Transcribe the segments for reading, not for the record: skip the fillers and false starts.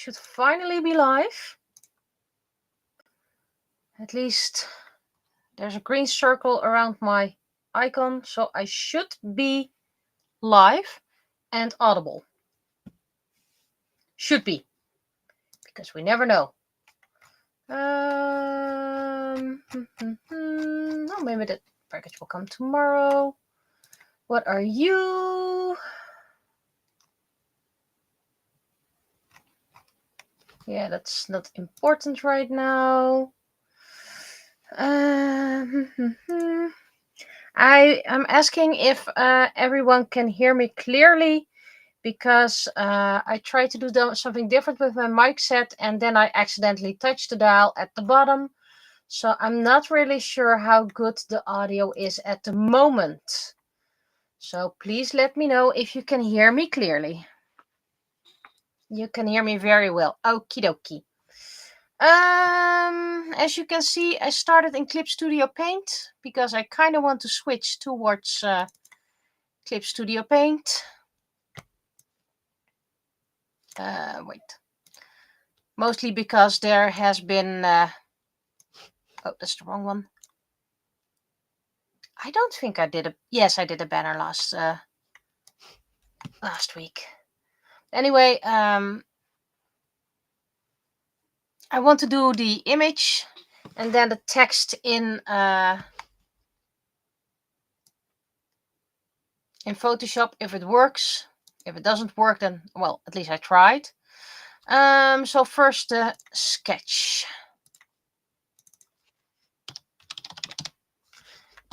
should finally be live. At least there's a green circle around my icon, so I should be live and audible. Should be, because we never know. Oh, maybe that package will come tomorrow. What are you? Yeah, that's not important right now. I'm asking if everyone can hear me clearly, because I tried to do something different with my mic set and then I accidentally touched the dial at the bottom. So I'm not really sure how good the audio is at the moment. So please let me know if you can hear me clearly. You can hear me very well. Okie dokie. As you can see, I started in Clip Studio Paint because I kind of want to switch towards Clip Studio Paint. Wait. Mostly because there has been... oh, that's the wrong one. I don't think I did a... Yes, I did a banner last week. Anyway, I want to do the image and then the text in Photoshop if it works. If it doesn't work, then, well, at least I tried. So first the sketch.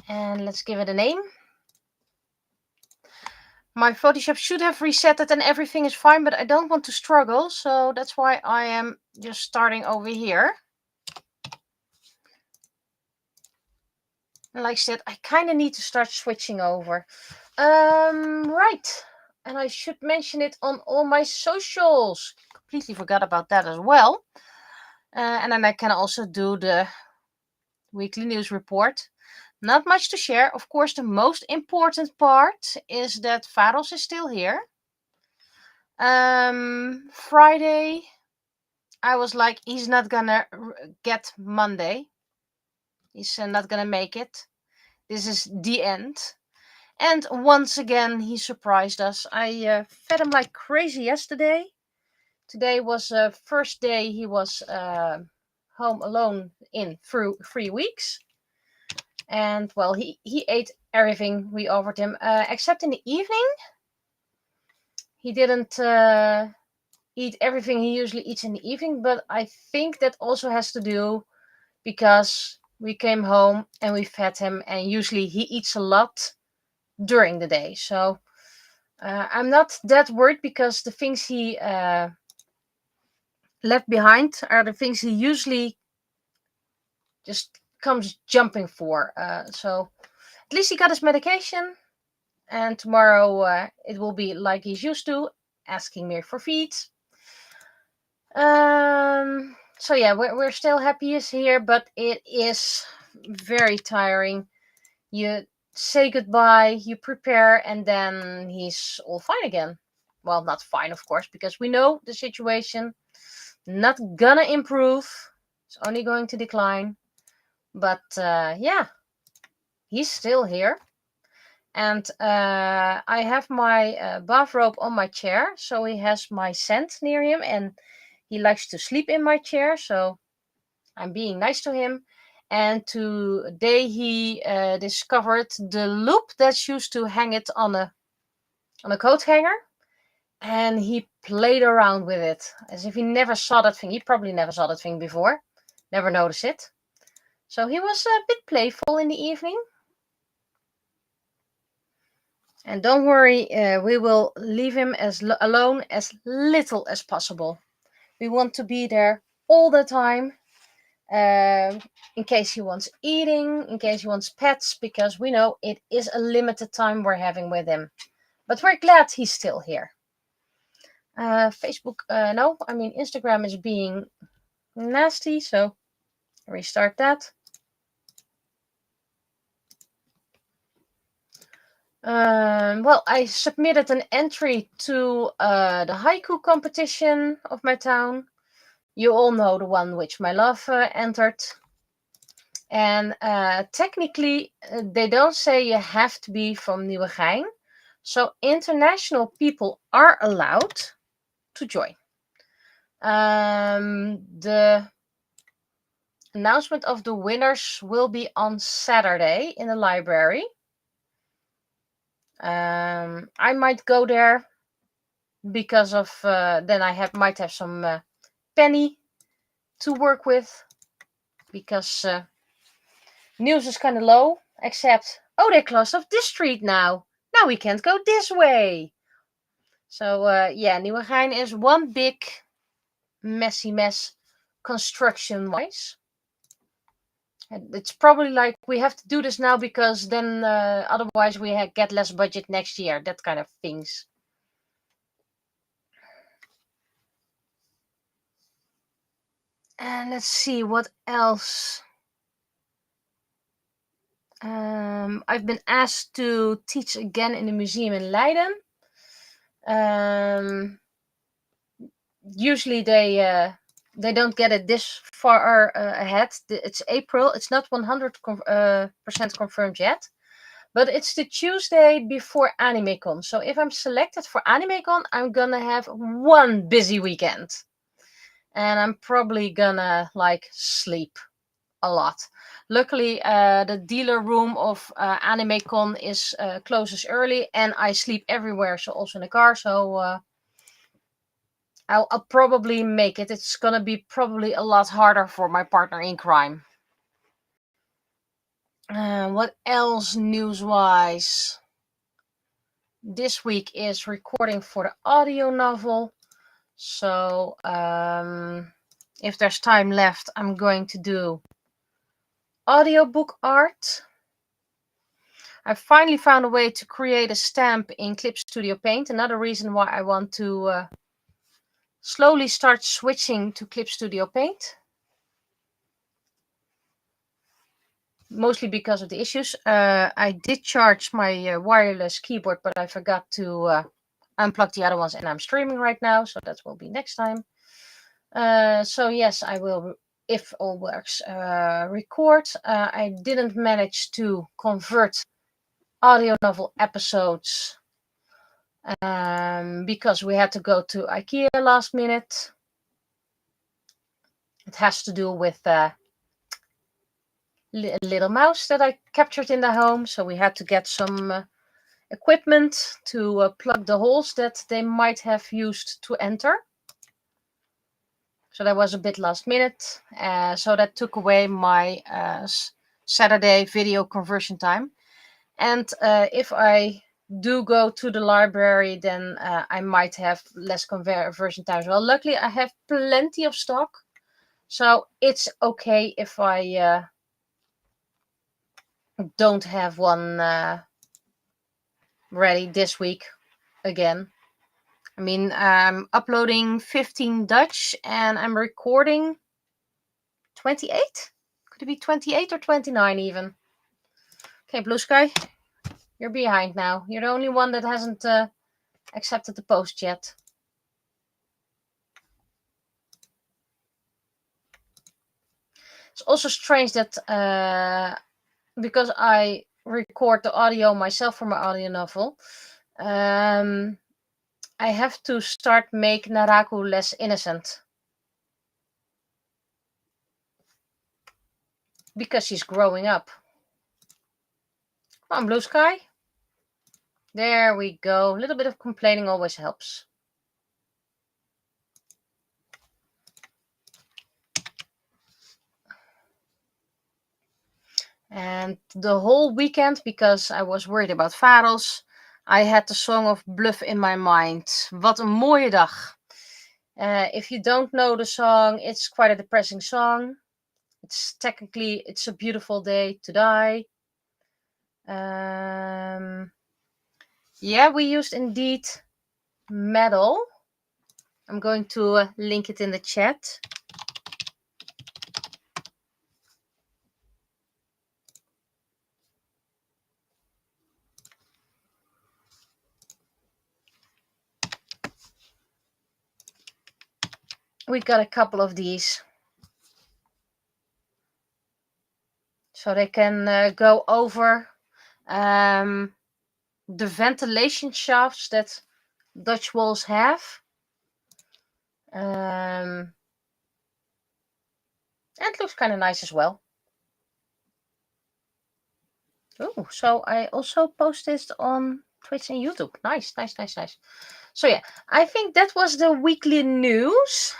And let's give it a name. My Photoshop should have reset it and everything is fine, but I don't want to struggle. So that's why I am just starting over here. And like I said, I kind of need to start switching over. Right. And I should mention it on all my socials. Completely forgot about that as well. And then I can also do the weekly news report. Not much to share. Of course, the most important part is that Varos is still here. Friday, I was like, he's not gonna get Monday. He's not gonna make it. This is the end. And once again, he surprised us. I fed him like crazy yesterday. Today was the first day he was home alone in 3 weeks. And, well, he ate everything we offered him, except in the evening. He didn't eat everything he usually eats in the evening, but I think that also has to do because we came home and we fed him, and usually he eats a lot during the day. So I'm not that worried because the things he left behind are the things he usually just comes jumping for. So at least he got his medication, and tomorrow it will be like he's used to, asking me for feed. So yeah, we're still happy he's here, but it is very tiring. You say goodbye, you prepare, and then he's all fine again. Well, not fine, of course, because we know the situation not gonna improve. It's only going to decline. But yeah, he's still here. And I have my bathrobe on my chair, so he has my scent near him, and he likes to sleep in my chair, so I'm being nice to him. And today he discovered the loop that's used to hang it on a coat hanger, and he played around with it as if he never saw that thing. He probably never saw that thing before, never noticed it. So he was a bit playful in the evening. And don't worry, we will leave him alone as little as possible. We want to be there all the time, in case he wants eating, in case he wants pets, because we know it is a limited time we're having with him. But we're glad he's still here. Facebook, no, I mean Instagram is being nasty, so restart that. Well, I submitted an entry to the haiku competition of my town. You all know the one which my love entered. And technically, they don't say you have to be from Nieuwegein. So international people are allowed to join. The announcement of the winners will be on Saturday in the library. I might go there because of then I might have some penny to work with, because news is kind of low. Except, oh, they closed off this street now. Now we can't go this way. So yeah, Nieuwegein is one big messy mess construction-wise. It's probably like we have to do this now because then otherwise we get less budget next year. That kind of things. And let's see what else. I've been asked to teach again in the museum in Leiden. Usually they don't get it this far ahead. It's April. It's not 100% confirmed yet. But it's the Tuesday before AnimeCon. So if I'm selected for AnimeCon, I'm gonna have one busy weekend. And I'm probably gonna sleep a lot. Luckily, the dealer room of AnimeCon is closes early, and I sleep everywhere, so also in the car. So I'll probably make it. It's gonna be probably a lot harder for my partner in crime. What else news-wise? This week is recording for the audio novel. So if there's time left, I'm going to do audiobook art. I finally found a way to create a stamp in Clip Studio Paint. Another reason why I want to slowly start switching to Clip Studio Paint. Mostly because of the issues. I did charge my wireless keyboard, but I forgot to unplug the other ones, and I'm streaming right now, so that will be next time. So yes, I will, if all works, record. I didn't manage to convert audio novel episodes because we had to go to IKEA last minute. It has to do with a little mouse that I captured in the home, so we had to get some equipment to plug the holes that they might have used to enter. So that was a bit last minute. So that took away my Saturday video conversion time. And if I do go to the library, then I might have less conversion time as well. Luckily, I have plenty of stock. So it's okay if I don't have one ready this week again. I mean, I'm uploading 15 Dutch and I'm recording 28? Could it be 28 or 29 even? Okay, Blue Sky, you're behind now. You're the only one that hasn't accepted the post yet. It's also strange that because I record the audio myself for my audio novel, I have to start make Naraku less innocent. Because she's growing up. Come on, Blue Sky. There we go. A little bit of complaining always helps. And the whole weekend, because I was worried about Varos, I had the song of Bluff in my mind. Wat een mooie dag. If you don't know the song, it's quite a depressing song. It's technically, it's a beautiful day to die. Yeah, we used indeed metal. I'm going to link it in the chat. we got a couple of these. So they can go over the ventilation shafts that Dutch walls have. And it looks kind of nice as well. Oh, so I also post this on Twitch and YouTube. Nice, nice, nice, nice. So yeah, I think that was the weekly news.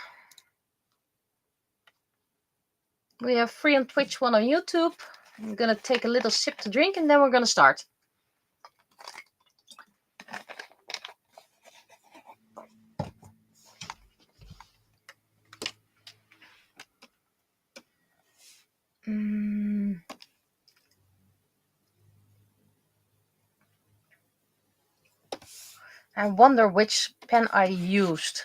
We have 3 on Twitch, 1 on YouTube. I'm gonna take a little sip to drink and then we're gonna start. I wonder which pen I used.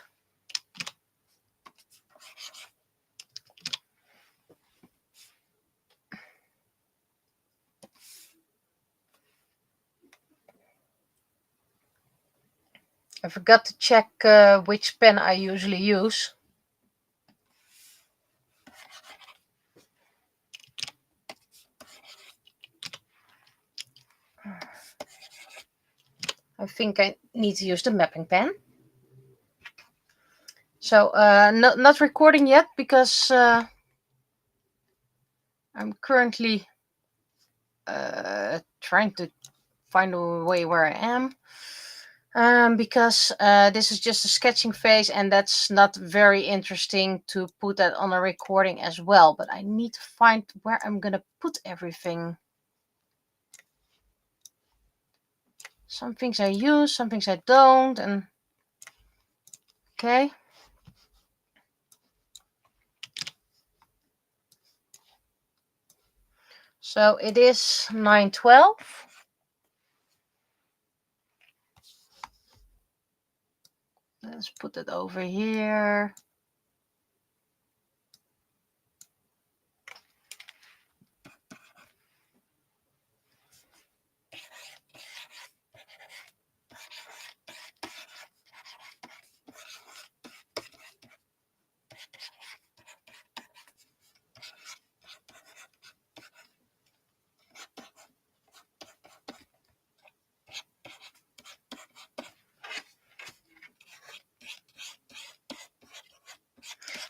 I forgot to check which pen I usually use. I think I need to use the mapping pen. So not recording yet because I'm currently trying to find a way where I am. Because this is just a sketching phase and that's not very interesting to put that on a recording as well. But I need to find where I'm gonna put everything. Some things I use, some things I don't, and okay. So it is 9:12. Let's put it over here.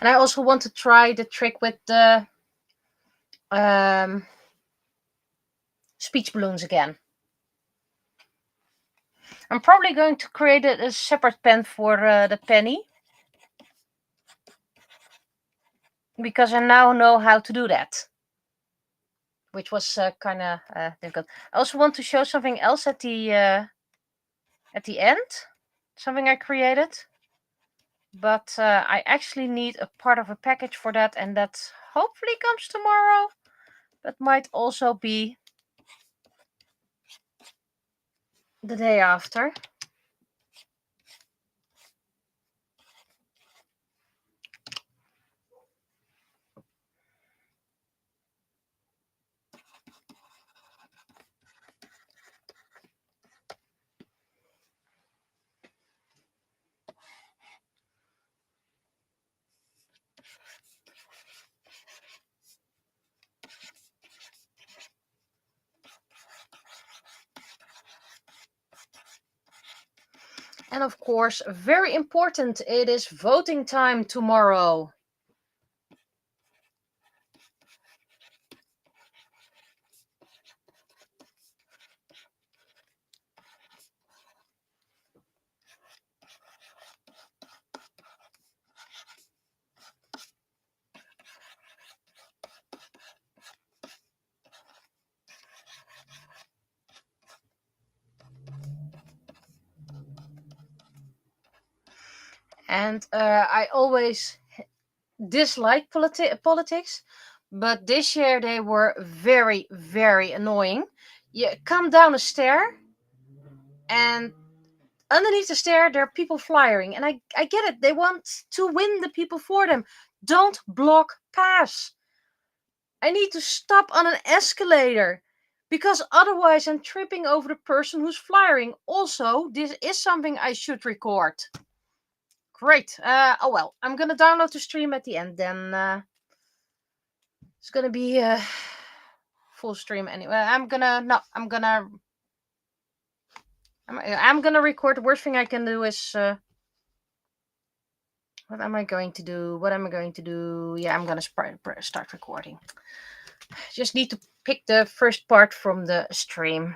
And I also want to try the trick with the speech balloons again. I'm probably going to create a separate pen for the penny. Because I now know how to do that. Which was kind of difficult. I also want to show something else at the end. Something I created. But I actually need a part of a package for that. And that hopefully comes tomorrow. But might also be the day after. And of course, very important, it is voting time tomorrow. And I always dislike politics, but this year they were very, very annoying. You come down a stair, and underneath the stair there are people flying, and I get it. They want to win the people for them. Don't block paths. I need to stop on an escalator, because otherwise I'm tripping over the person who's flying. Also, this is something I should record. Great. Oh well, I'm gonna download the stream at the end. Then it's gonna be full stream anyway. I'm gonna record. The worst thing I can do is what am I going to do? What am I going to do? Yeah, I'm gonna start recording. Just need to pick the first part from the stream.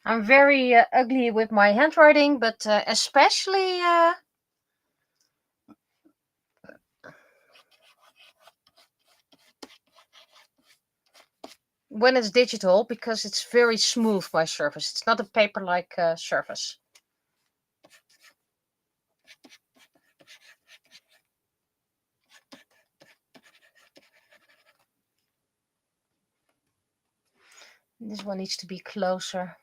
I'm very ugly with my handwriting, but especially when it's digital, because it's very smooth, my surface. It's not a paper-like surface. This one needs to be closer.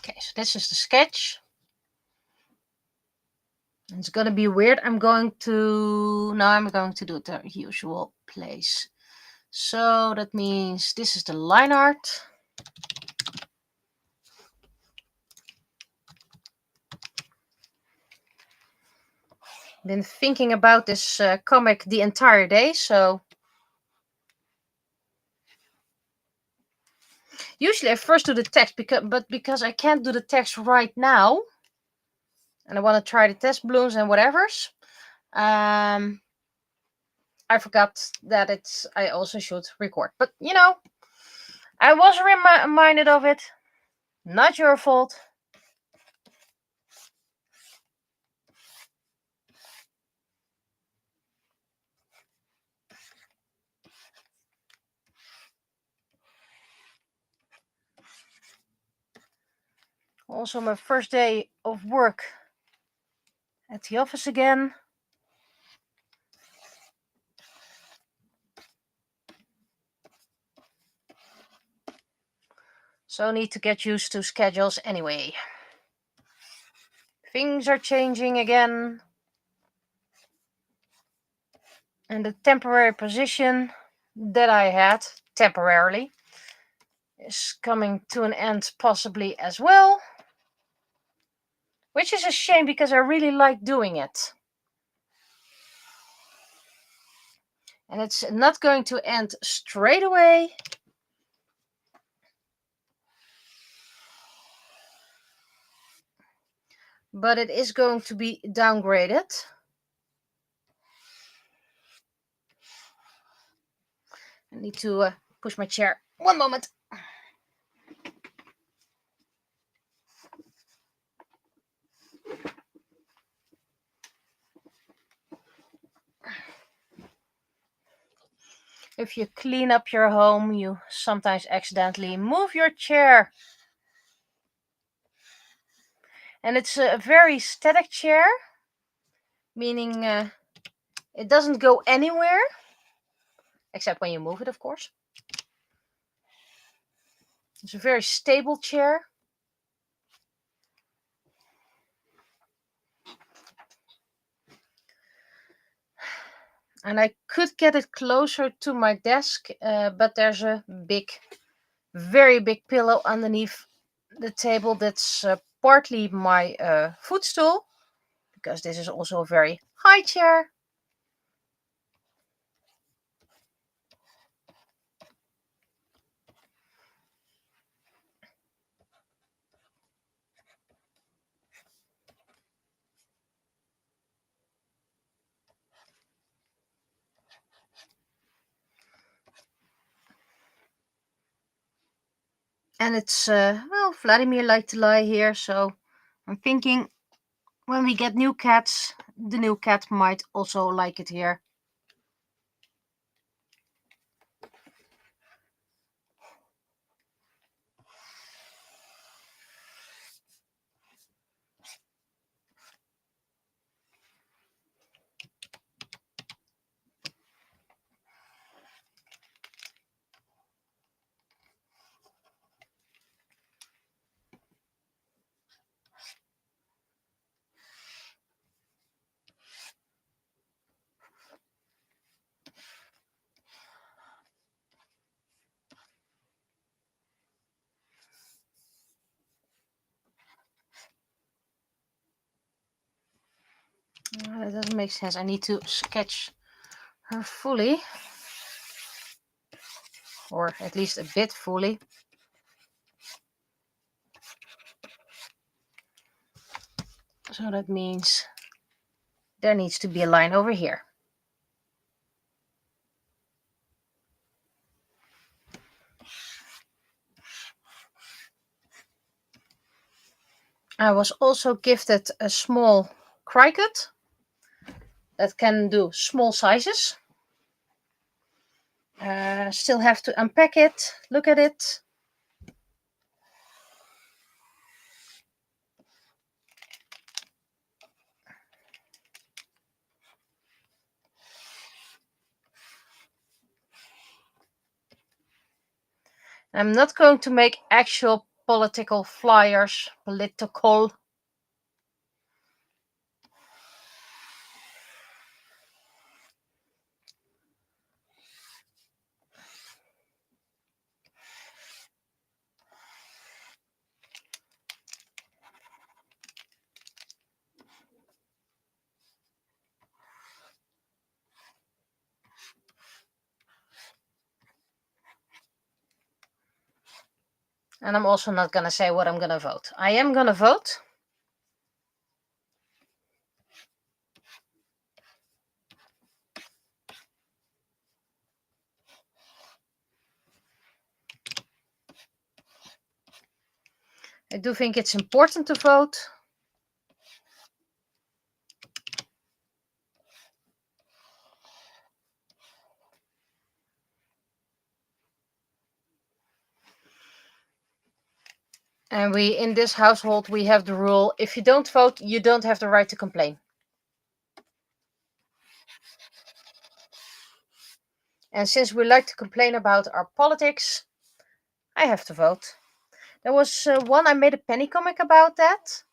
Okay, so this is the sketch. It's gonna be weird. I'm going to do it the usual place. So that means this is the line art. Been thinking about this comic the entire day, so usually I first do the text because I can't do the text right now, and I want to try the test balloons and whatever's. I forgot that I also should record, but you know, I was reminded of it. Not your fault. Also, my first day of work at the office again. So need to get used to schedules anyway. Things are changing again. And the temporary position that I had temporarily is coming to an end possibly as well. Which is a shame because I really like doing it. And it's not going to end straight away. But it is going to be downgraded. I need to push my chair. One moment. If you clean up your home, you sometimes accidentally move your chair. And it's a very static chair, meaning it doesn't go anywhere, except when you move it, of course. It's a very stable chair. And I could get it closer to my desk, but there's a very big pillow underneath the table that's partly my footstool, because this is also a very high chair. And it's, well, Vladimir liked to lie here, so I'm thinking when we get new cats, the new cat might also like it here. That doesn't make sense. I need to sketch her fully, or at least a bit fully. So that means there needs to be a line over here. I was also gifted a small Cricut that can do small sizes. Still have to unpack it, look at it. I'm not going to make actual political flyers, political. And I'm also not going to say what I'm going to vote. I am going to vote. I do think it's important to vote. And we, in this household, we have the rule, if you don't vote, you don't have the right to complain. And since we like to complain about our politics, I have to vote. There was one, I made a penny comic about that.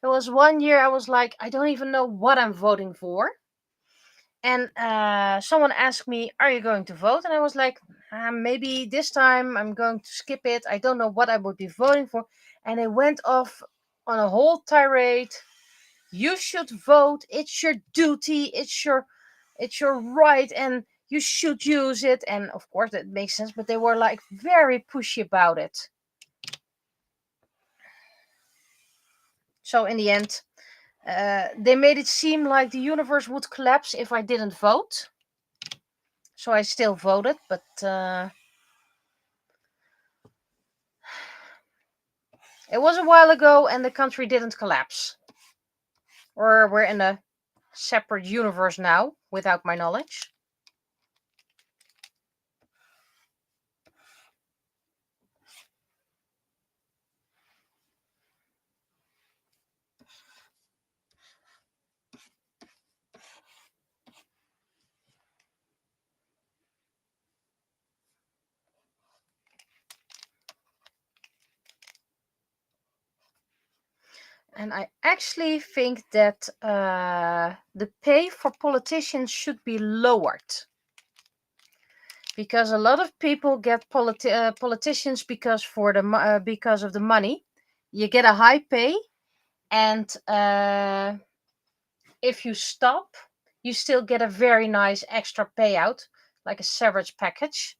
There was one year I was like, I don't even know what I'm voting for. And someone asked me, are you going to vote? And I was like, maybe this time I'm going to skip it. I don't know what I would be voting for. And it went off on a whole tirade. You should vote. It's your duty. It's your right, and you should use it. And of course that makes sense, but they were like very pushy about it. So in the end, they made it seem like the universe would collapse if I didn't vote. So I still voted, but it was a while ago and the country didn't collapse. Or we're in a separate universe now, without my knowledge. And I actually think that the pay for politicians should be lowered. Because a lot of people get politicians because because of the money. You get a high pay, and if you stop, you still get a very nice extra payout, like a severance package.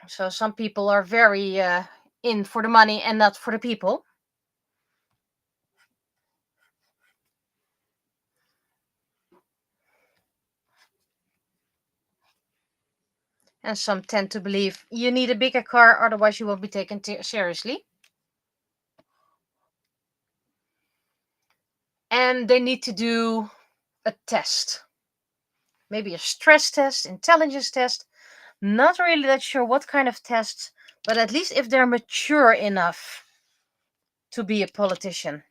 So some people are very in for the money and not for the people. And some tend to believe you need a bigger car, otherwise you won't be taken seriously. And they need to do a test. Maybe a stress test, intelligence test. Not really that sure what kind of tests, but at least if they're mature enough to be a politician.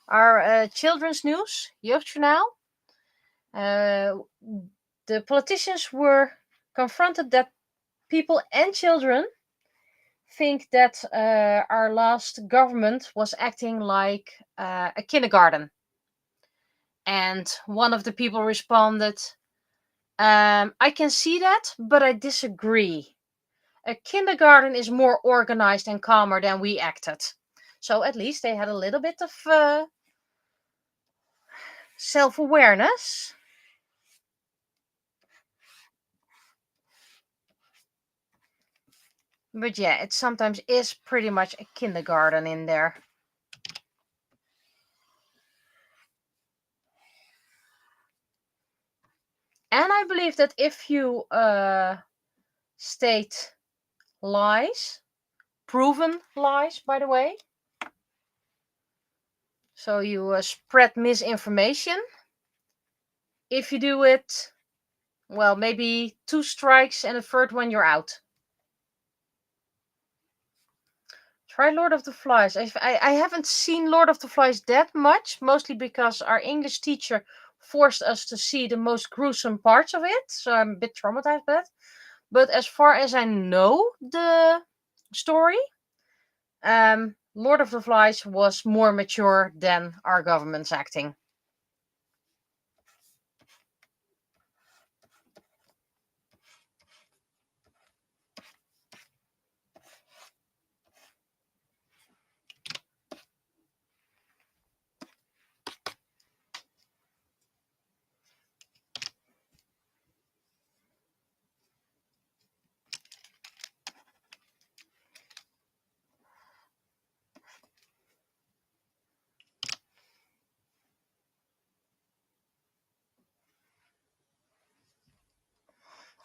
Our children's news, Jeugdjournaal, the politicians were confronted that people and children think that our last government was acting like a kindergarten. And one of the people responded, I can see that, but I disagree. A kindergarten is more organized and calmer than we acted. So at least they had a little bit of self-awareness. But yeah, it sometimes is pretty much a kindergarten in there. And I believe that if you state lies, proven lies, by the way, so you spread misinformation, if you do it, well, maybe 2 strikes and the third one you're out. Try Lord of the Flies. I haven't seen Lord of the Flies that much, mostly because our English teacher forced us to see the most gruesome parts of it, so I'm a bit traumatized by that. But as far as I know the story, Lord of the Flies was more mature than our government's acting.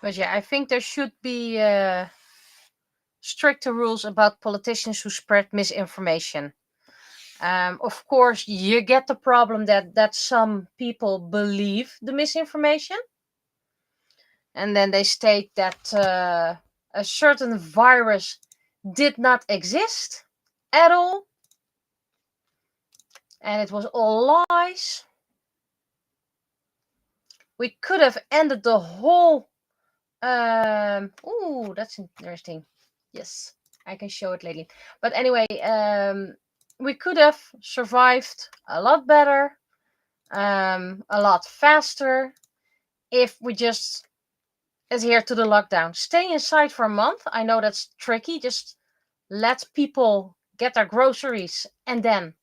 But yeah, I think there should be stricter rules about politicians who spread misinformation. Of course, you get the problem that some people believe the misinformation, and then they state that a certain virus did not exist at all, and it was all lies. We could have ended the whole. Ooh, that's interesting. Yes, I can show it later. But anyway, we could have survived a lot better, a lot faster, if we just adhere to the lockdown. Stay inside for a month. I know that's tricky. Just let people get their groceries and then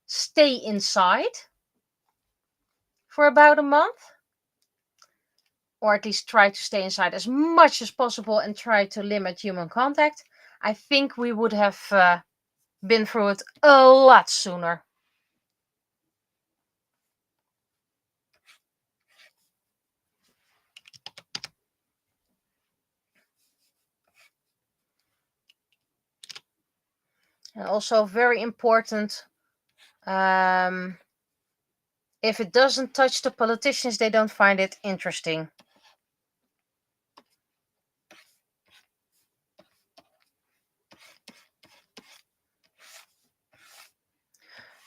stay inside for about a month. Or at least try to stay inside as much as possible and try to limit human contact. I think we would have been through it a lot sooner. And also very important, if it doesn't touch the politicians, they don't find it interesting.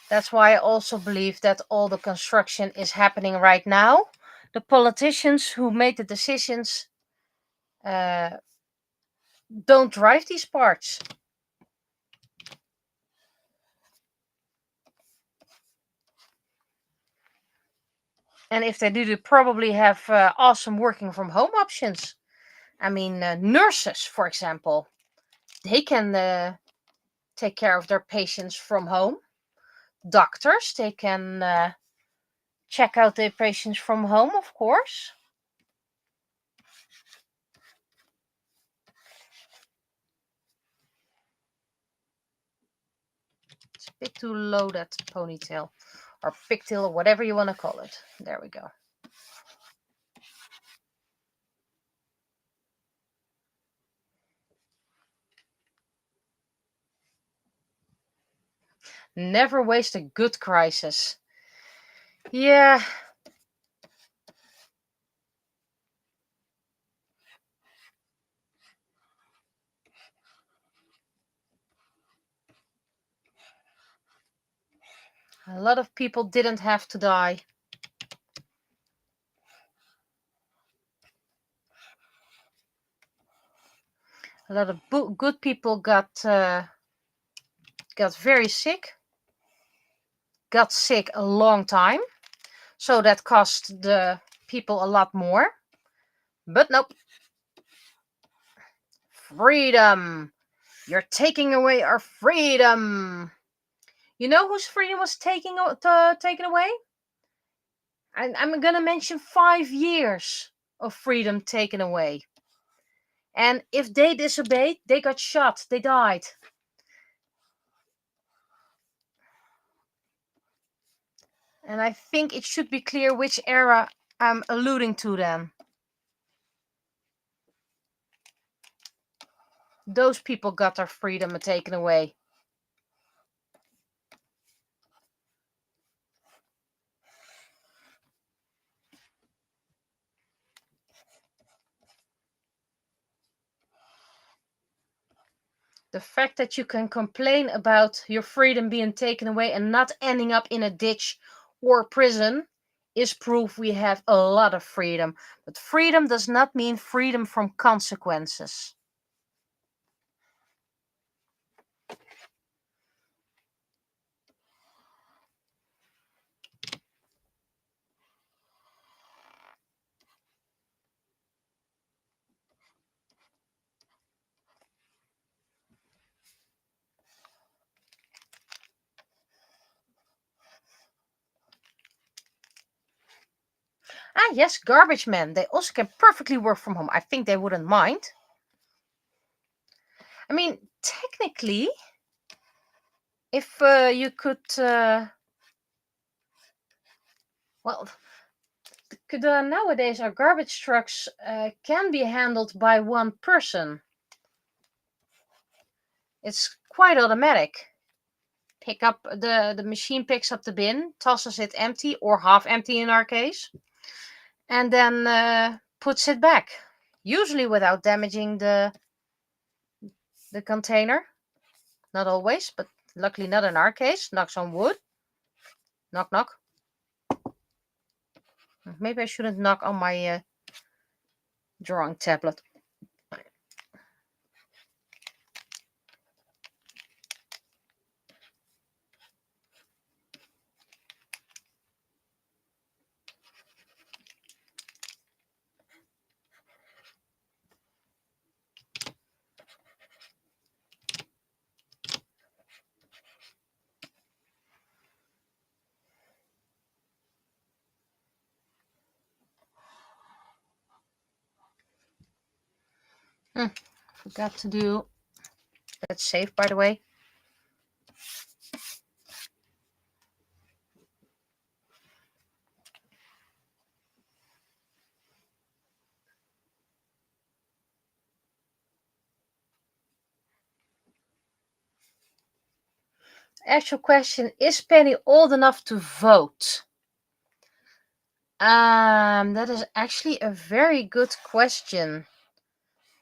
That's why I also believe that all the construction is happening right now. The politicians who made the decisions don't drive these parts. And if they do, they probably have awesome working from home options. I mean, nurses, for example, they can take care of their patients from home. Doctors, they can check out their patients from home, of course. It's a bit too low, that ponytail. Or pigtail, or whatever you want to call it. There we go. Never waste a good crisis. Yeah. A lot of people didn't have to die. A lot of good people got very sick. Got sick a long time. So that cost the people a lot more. But nope. Freedom. You're taking away our freedom. You know whose freedom was taken away? I'm gonna mention 5 years of freedom taken away. And if they disobeyed, they got shot. They died. And I think it should be clear which era I'm alluding to then. Those people got their freedom taken away. The fact that you can complain about your freedom being taken away and not ending up in a ditch or prison is proof we have a lot of freedom. But freedom does not mean freedom from consequences. Ah, yes, garbage men. They also can perfectly work from home. I think they wouldn't mind. I mean, technically, if you could, well, nowadays our garbage trucks can be handled by one person. It's quite automatic. The machine picks up the bin, tosses it empty or half empty in our case, and then puts it back. Usually without damaging the container. Not always, but luckily not in our case. Knocks on wood. Knock, knock. Maybe I shouldn't knock on my drawing tablet. Forgot to do. That's safe, by the way. Actual question: is Penny old enough to vote? That is actually a very good question.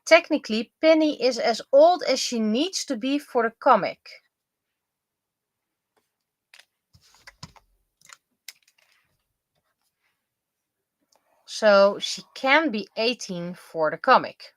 Technically, Penny is as old as she needs to be for the comic. So she can be 18 for the comic.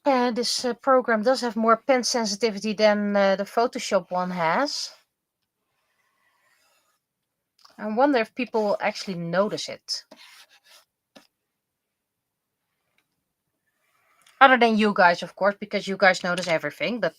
This program does have more pen sensitivity than the Photoshop one has. I wonder if people will actually notice it. Other than you guys, of course, because you guys notice everything, but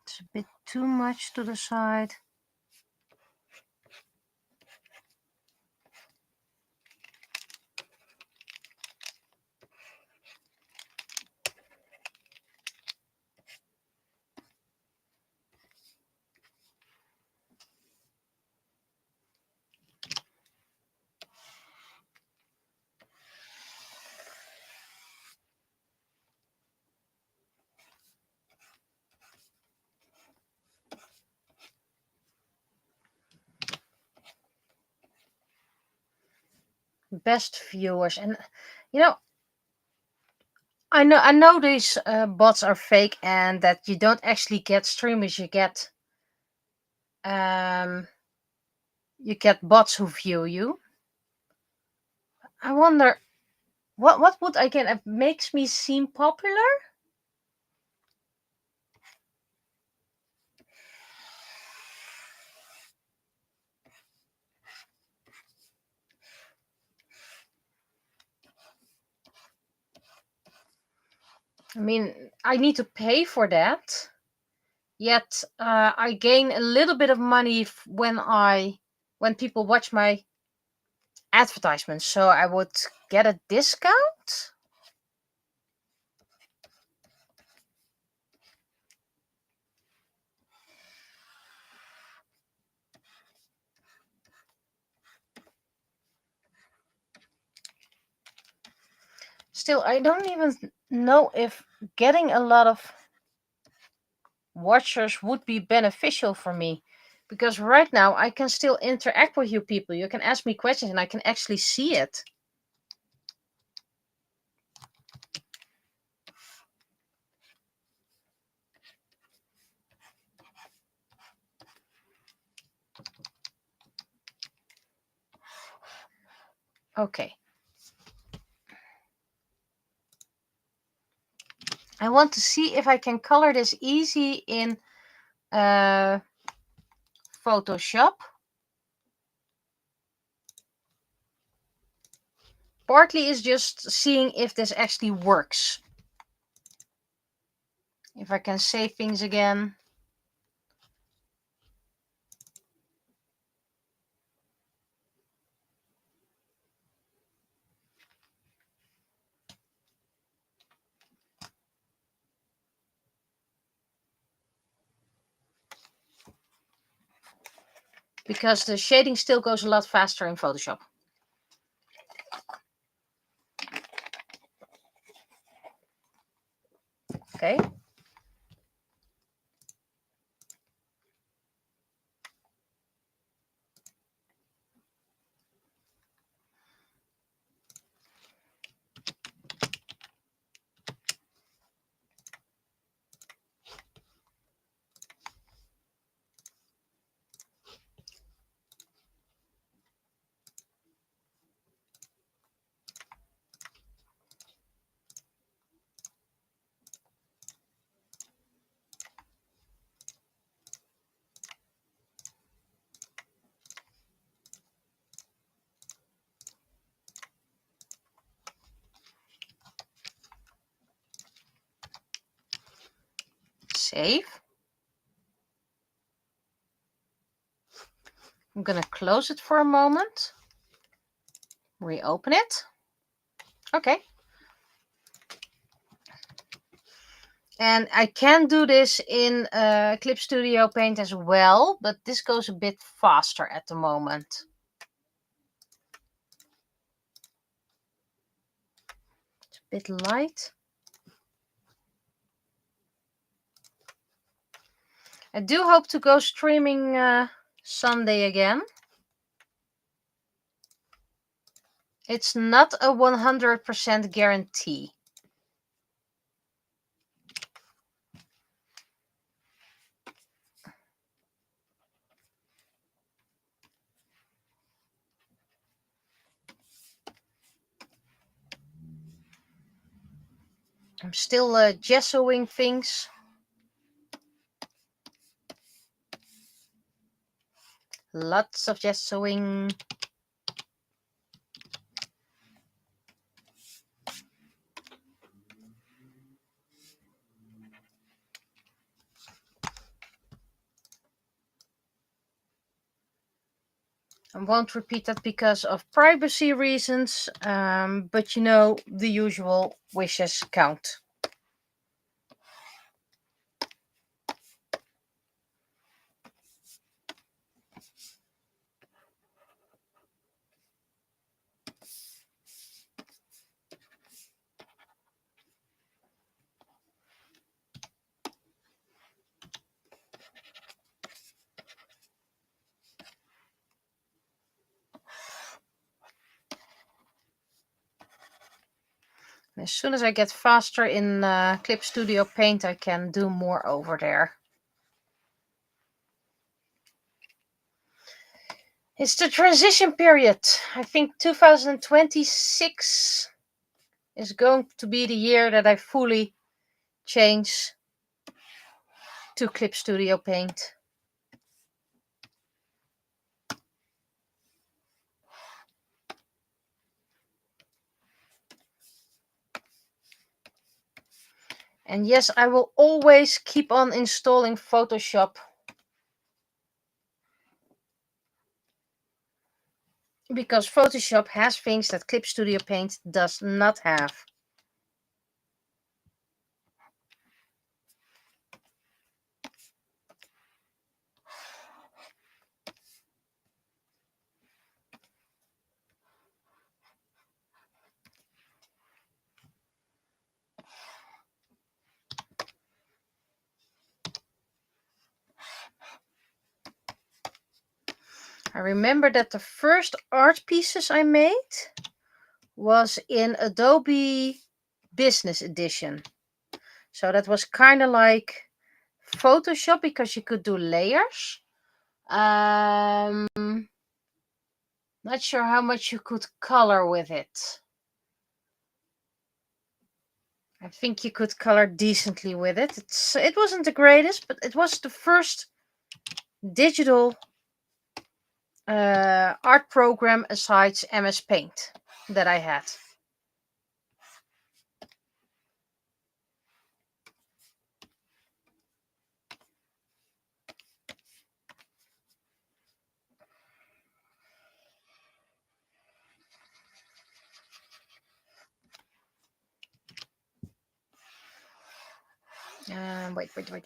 it's a bit too much to the side. Best viewers, and you know, I know these bots are fake and that you don't actually get streamers. You get bots who view you. I wonder what would I get? It makes me seem popular. I mean, I need to pay for that. Yet I gain a little bit of money when people watch my advertisements. So I would get a discount. Still, I don't even know if getting a lot of watchers would be beneficial for me. Because right now I can still interact with you people. You can ask me questions and I can actually see it. Okay. I want to see if I can color this easy in Photoshop. Partly is just seeing if this actually works. If I can save things again. Because the shading still goes a lot faster in Photoshop. Okay. Save. I'm gonna close it for a moment. Reopen it. Okay. And I can do this in Clip Studio Paint as well, but this goes a bit faster at the moment. It's a bit light. I do hope to go streaming Sunday again. It's not a 100% guarantee. I'm still gessoing things. Lots of gessoing. I won't repeat that because of privacy reasons, but you know, the usual wishes count. As soon as I get faster in Clip Studio Paint, I can do more over there. It's the transition period. I think 2026 is going to be the year that I fully change to Clip Studio Paint. And yes, I will always keep on installing Photoshop. Because Photoshop has things that Clip Studio Paint does not have. I remember that the first art pieces I made was in Adobe Business Edition. So that was kind of like Photoshop because you could do layers. Not sure how much you could color with it. I think you could color decently with it. It wasn't the greatest, but it was the first digital art program besides MS Paint that I had.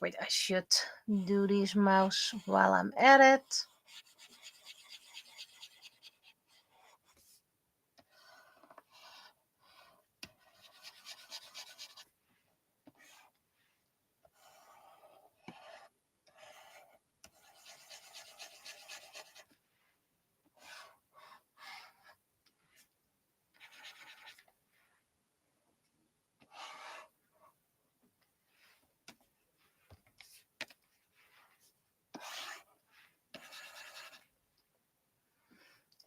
Wait. I should do these mouse while I'm at it.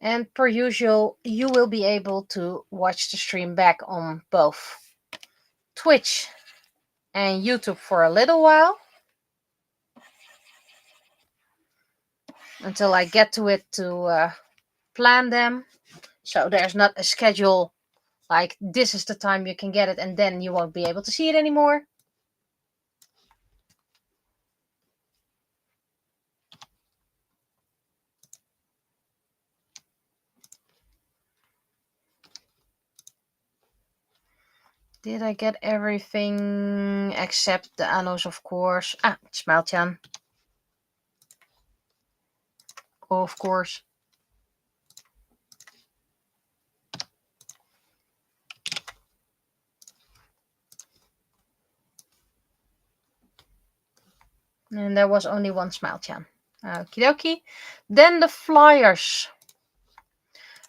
And per usual, you will be able to watch the stream back on both Twitch and YouTube for a little while. Until I get to it to plan them. So there's not a schedule like this is the time you can get it and then you won't be able to see it anymore. Did I get everything except the annos, of course? Ah, Smeltjan. Of course. And there was only one Smeltjan. Okie dokie. Then the flyers.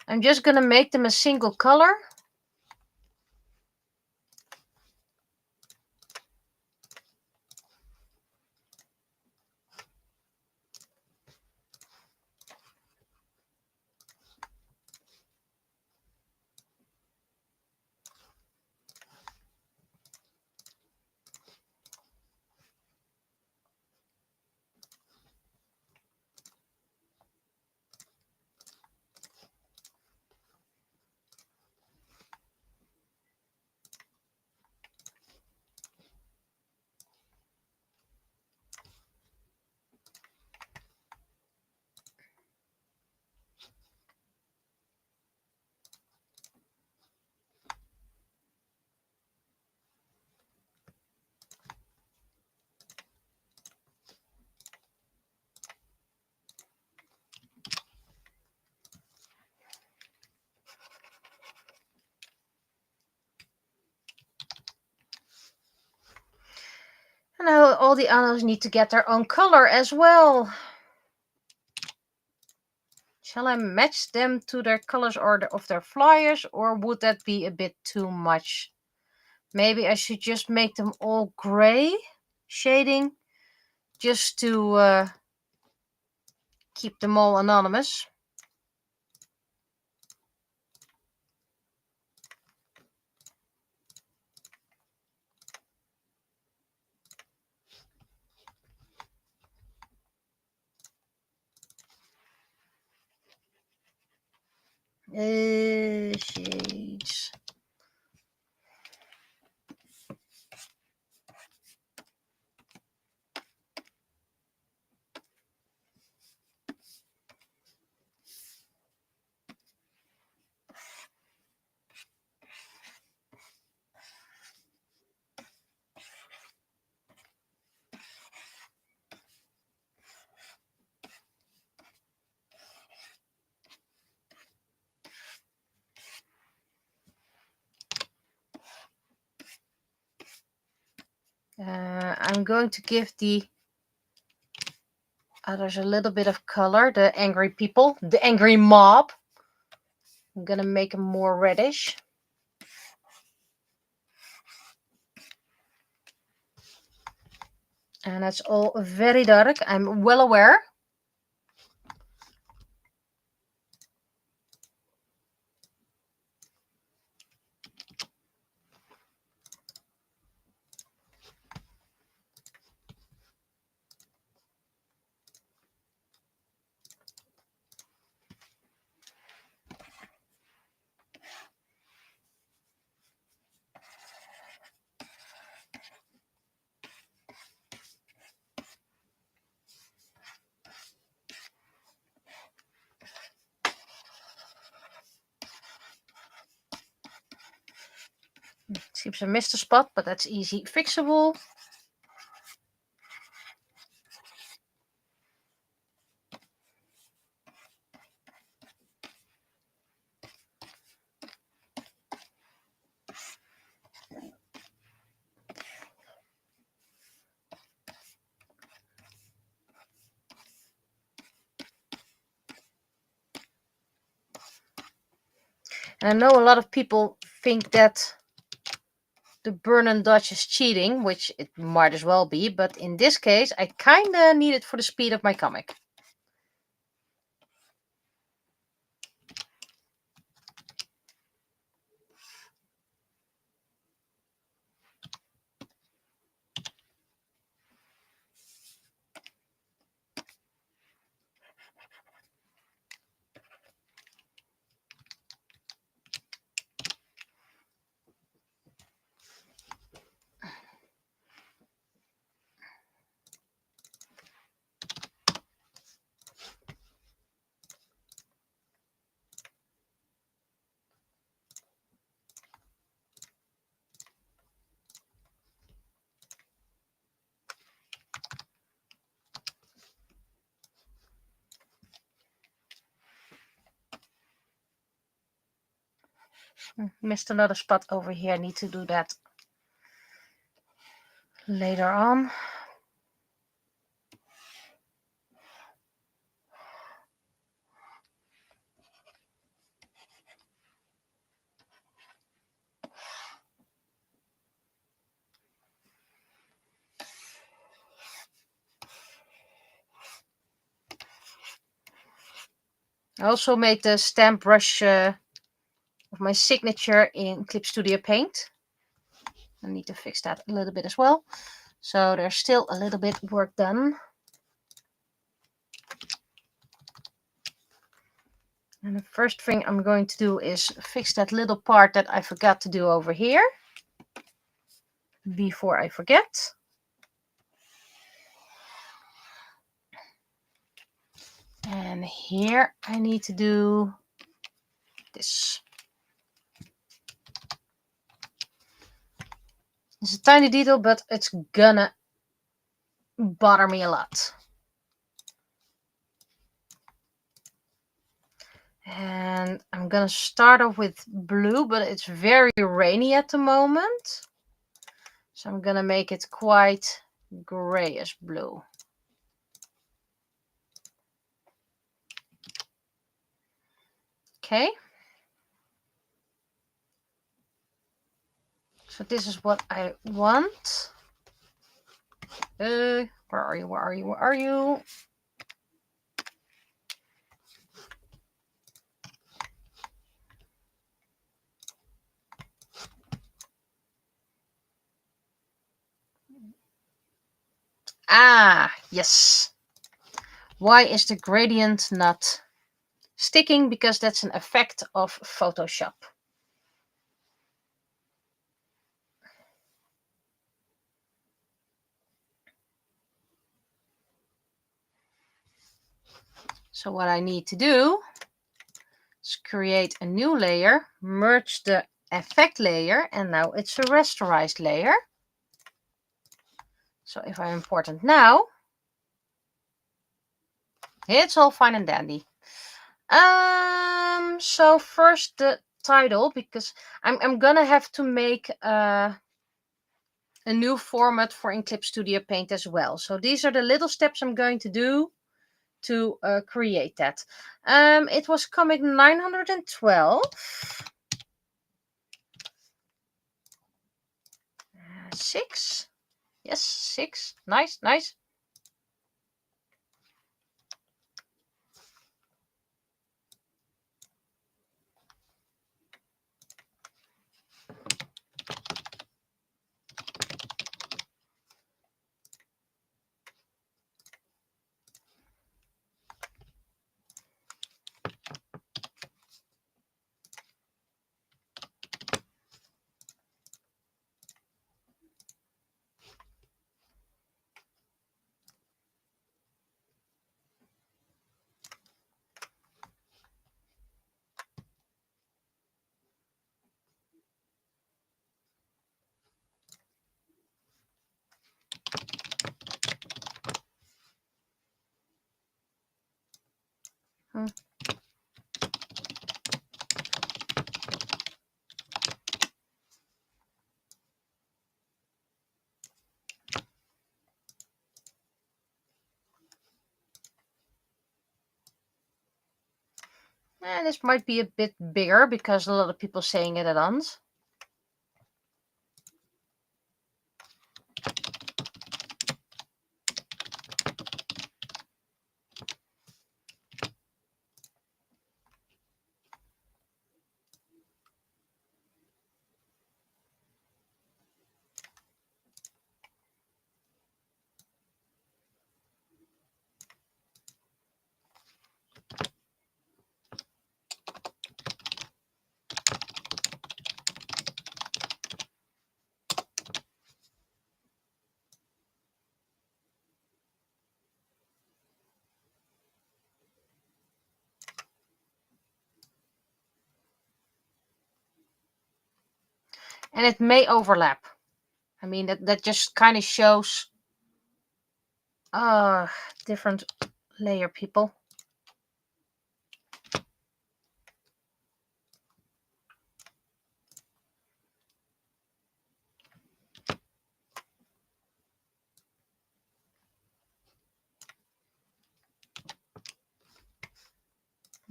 I'm just gonna make them a single color. And now all the annos need to get their own color as well. Shall I match them to their colors of their flyers, or would that be a bit too much? Maybe I should just make them all gray shading just to keep them all anonymous. Shades. I'm going to give the others a little bit of color. The angry people, the angry mob. I'm gonna make them more reddish. And that's all very dark. I'm well aware. Seems I missed a spot, but that's easy fixable. And I know a lot of people think that the burn and dodge is cheating, which it might as well be, but in this case, I kinda need it for the speed of my comic. Missed another spot over here. I need to do that later on. I also made the stamp brush of my signature in Clip Studio Paint. I need to fix that a little bit as well. So there's still a little bit work done. And the first thing I'm going to do is fix that little part that I forgot to do over here before I forget. And here I need to do this. It's a tiny detail, but it's gonna bother me a lot. And I'm gonna start off with blue, but it's very rainy at the moment. So I'm gonna make it quite grayish blue. Okay. So this is what I want. Where are you? Where are you? Where are you? Ah, yes. Why is the gradient not sticking? Because that's an effect of Photoshop. So what I need to do is create a new layer, merge the effect layer, and now it's a rasterized layer. So if I import it now, it's all fine and dandy. So first the title, because I'm gonna have to make a new format for in Clip Studio Paint as well. So these are the little steps I'm going to do to create that. It was comic 912. 6. Yes, 6. Nice, nice. And this might be a bit bigger because a lot of people saying it at once. And it may overlap. I mean, that just kind of shows different layer people.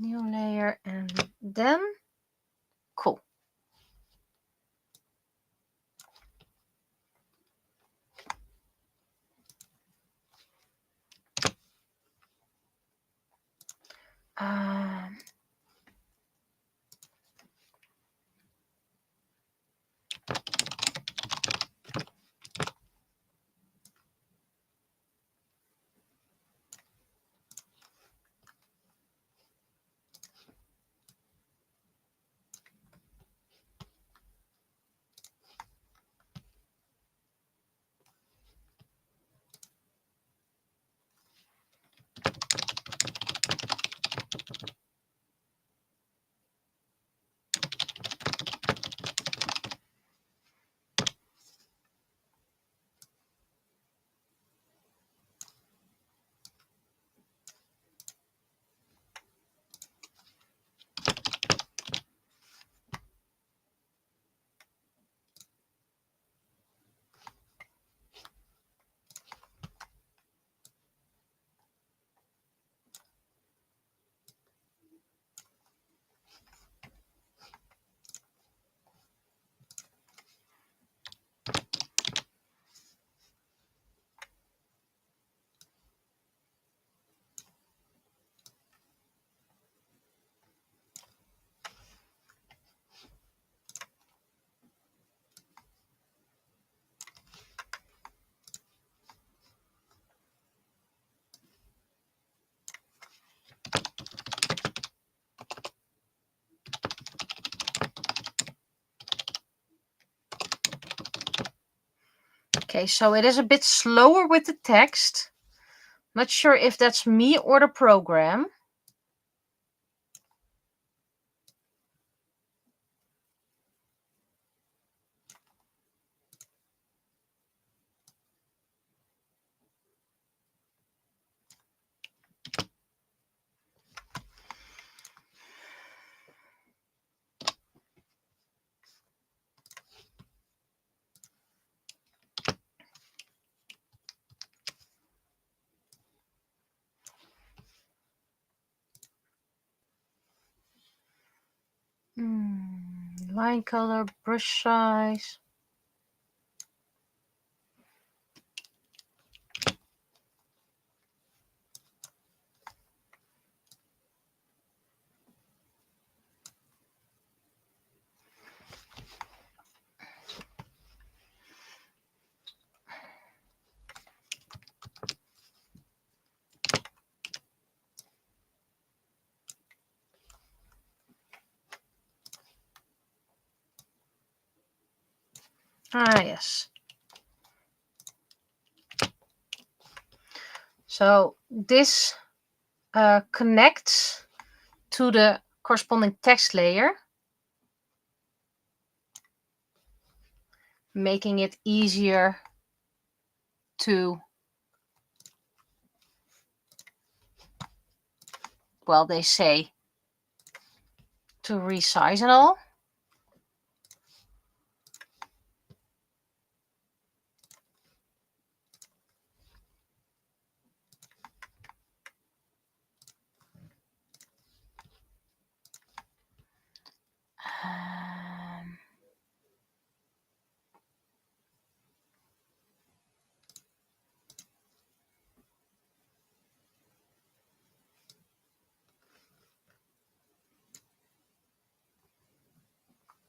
New layer and then cool. Okay, so it is a bit slower with the text. Not sure if that's me or the program. Line color, brush size. Ah, yes. So this connects to the corresponding text layer, making it easier to, well, they say to resize and all.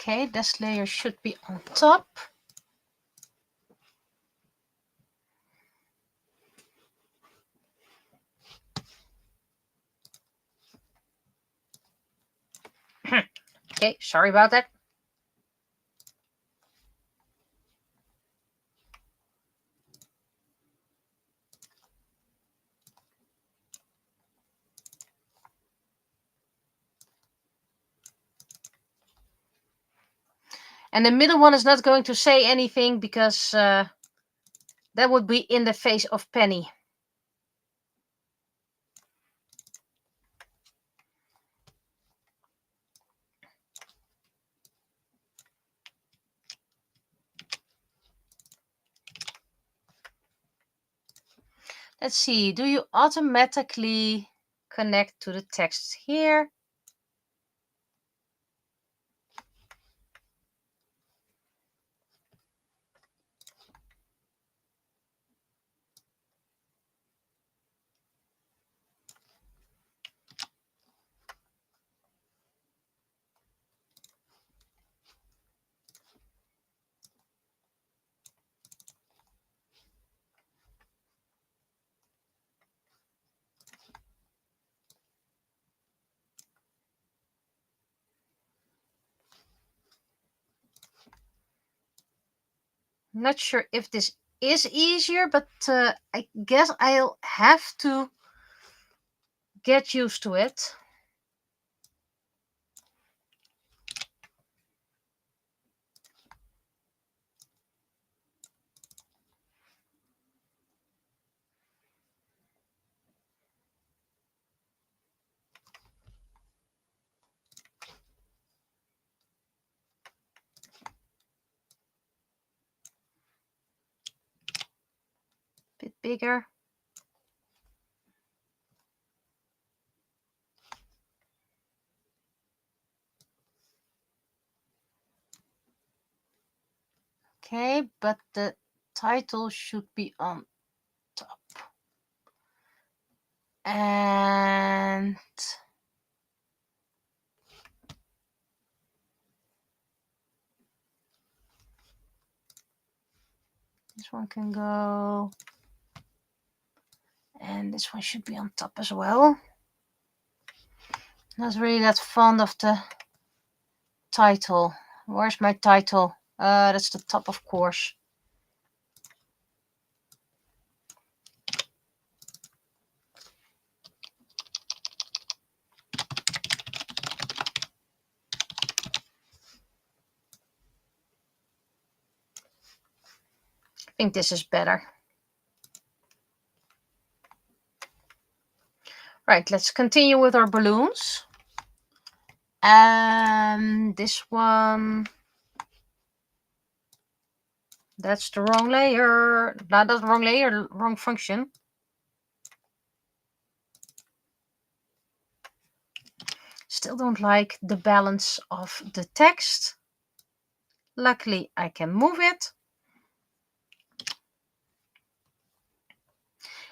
Okay, this layer should be on top. Okay, sorry about that. And the middle one is not going to say anything because that would be in the face of Penny. Let's see, do you automatically connect to the text here? not sure if this is easier, but I guess I'll have to get used to it. Bit bigger. Okay, but the title should be on top. And this one can go. And this one should be on top as well. Not really that fond of the title. Where's my title? That's the top, of course. I think this is better. Right, let's continue with our balloons. And this one, that's the wrong layer. No, that's the wrong layer, wrong function. Still don't like the balance of the text. Luckily, I can move it.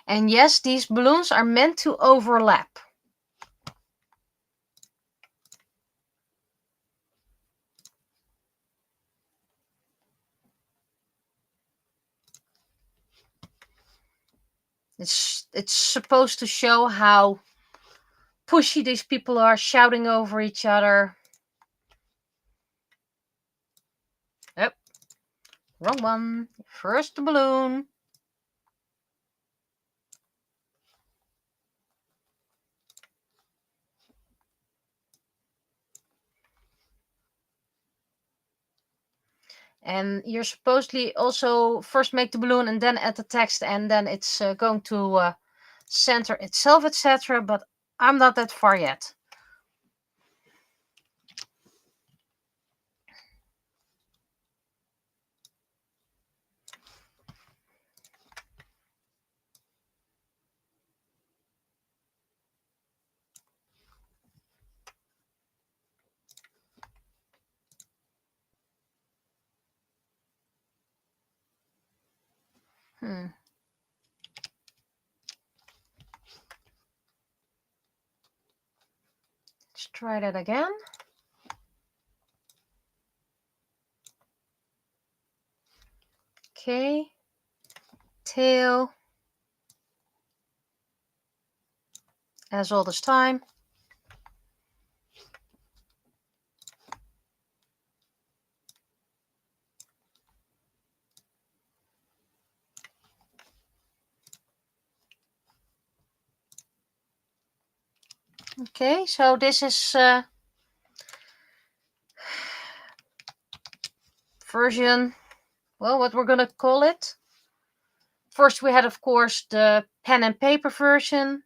And yes, these balloons are meant to overlap. It's supposed to show how pushy these people are, shouting over each other. Oh, wrong one. First the balloon. And you're supposedly also first make the balloon and then add the text, and then it's going to center itself, etc. But I'm not that far yet. Let's try that again. Okay. Tail. As all this time. Okay, so this is version, well, what we're going to call it. First we had, of course, the pen and paper version.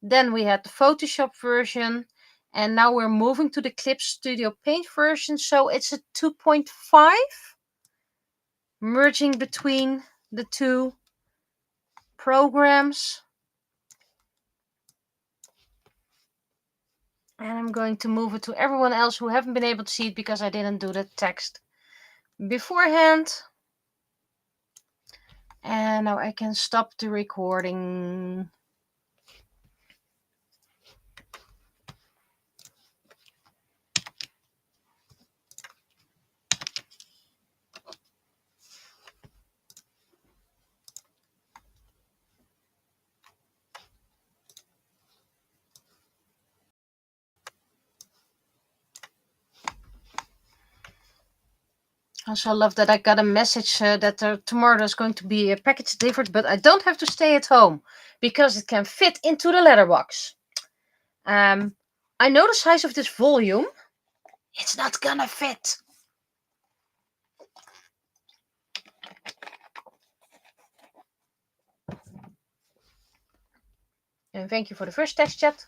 Then we had the Photoshop version. And now we're moving to the Clip Studio Paint version. So it's a 2.5, merging between the two programs. And I'm going to move it to everyone else who haven't been able to see it because I didn't do the text beforehand. And now I can stop the recording. Also, I love that I got a message that tomorrow there's going to be a package delivered, but I don't have to stay at home because it can fit into the letterbox. I know the size of this volume. It's not gonna fit. And thank you for the first text chat.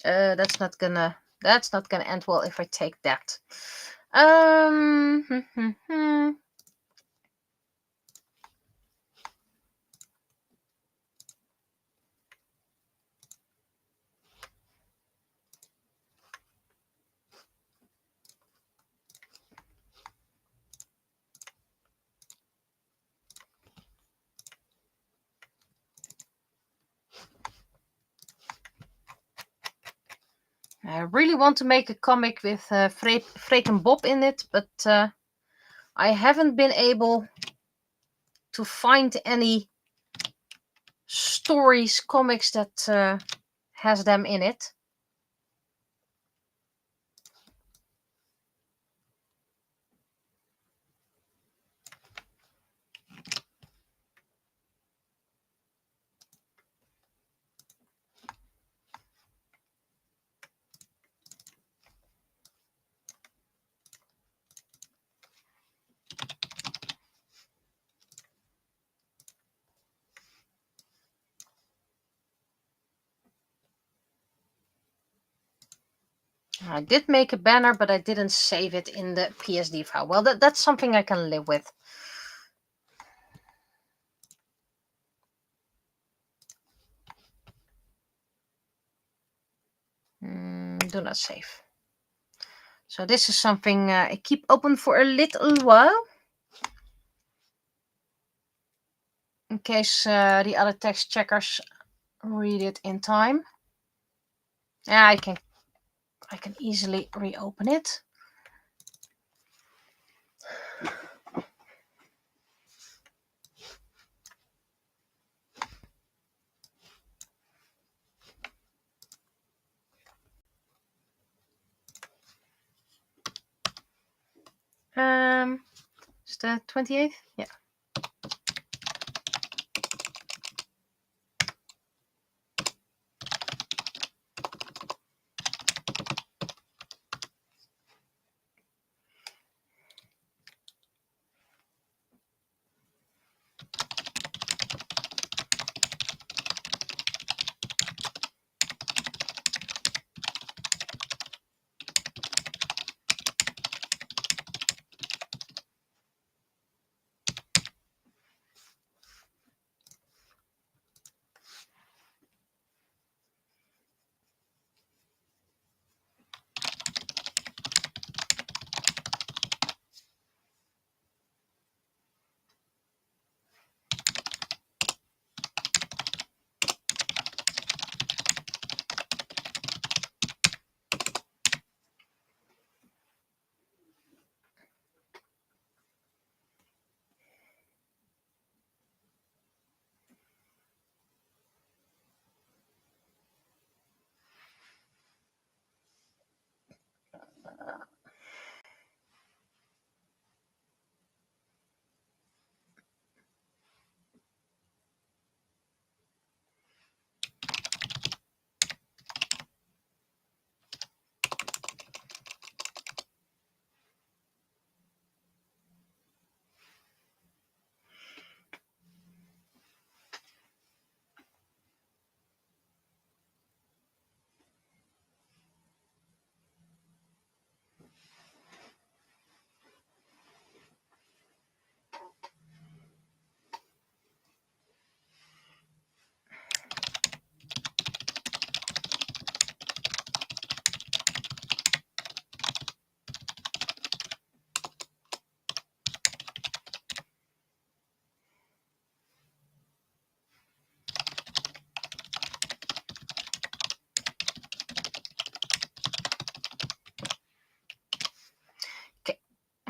That's not gonna end well if I take that. I really want to make a comic with Freek and Bob in it, but I haven't been able to find any comics that has them in it. I did make a banner, but I didn't save it in the PSD file. Well, that's something I can live with. Do not save. So this is something I keep open for a little while. In case the other text checkers read it in time. Yeah, I can easily reopen it. Is the 28th? Yeah.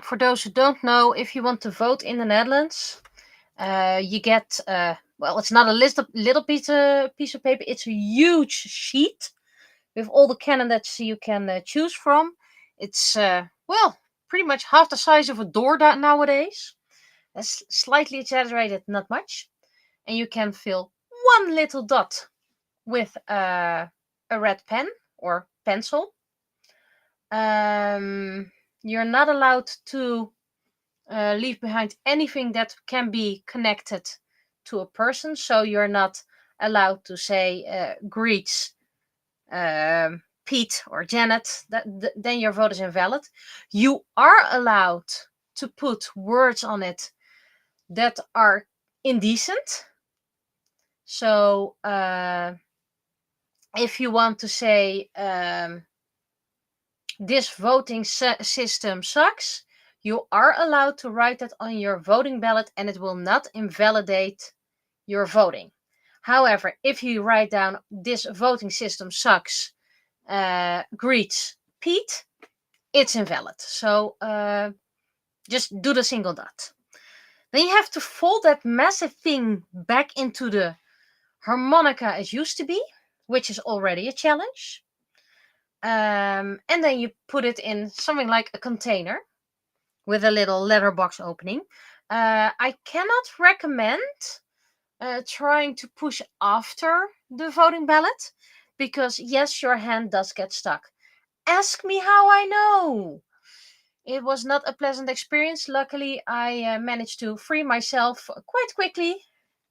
for those who don't know, if you want to vote in the Netherlands, you get, well, it's not a little piece of paper. It's a huge sheet with all the candidates you can choose from. It's, well, pretty much half the size of a door nowadays. That's slightly exaggerated, not much. And you can fill one little dot with a red pen or pencil. You're not allowed to leave behind anything that can be connected to a person. So you're not allowed to say greets Pete or Janet. Then your vote is invalid. You are allowed to put words on it that are indecent. So if you want to say this voting system sucks, you are allowed to write that on your voting ballot and it will not invalidate your voting. However, if you write down this voting system sucks, greets Pete, it's invalid. So just do the single dot. Then you have to fold that massive thing back into the harmonica as used to be, which is already a challenge. And then you put it in something like a container with a little letterbox opening. I cannot recommend trying to push after the voting ballot because, yes, your hand does get stuck. Ask me how I know. It was not a pleasant experience. Luckily, I managed to free myself quite quickly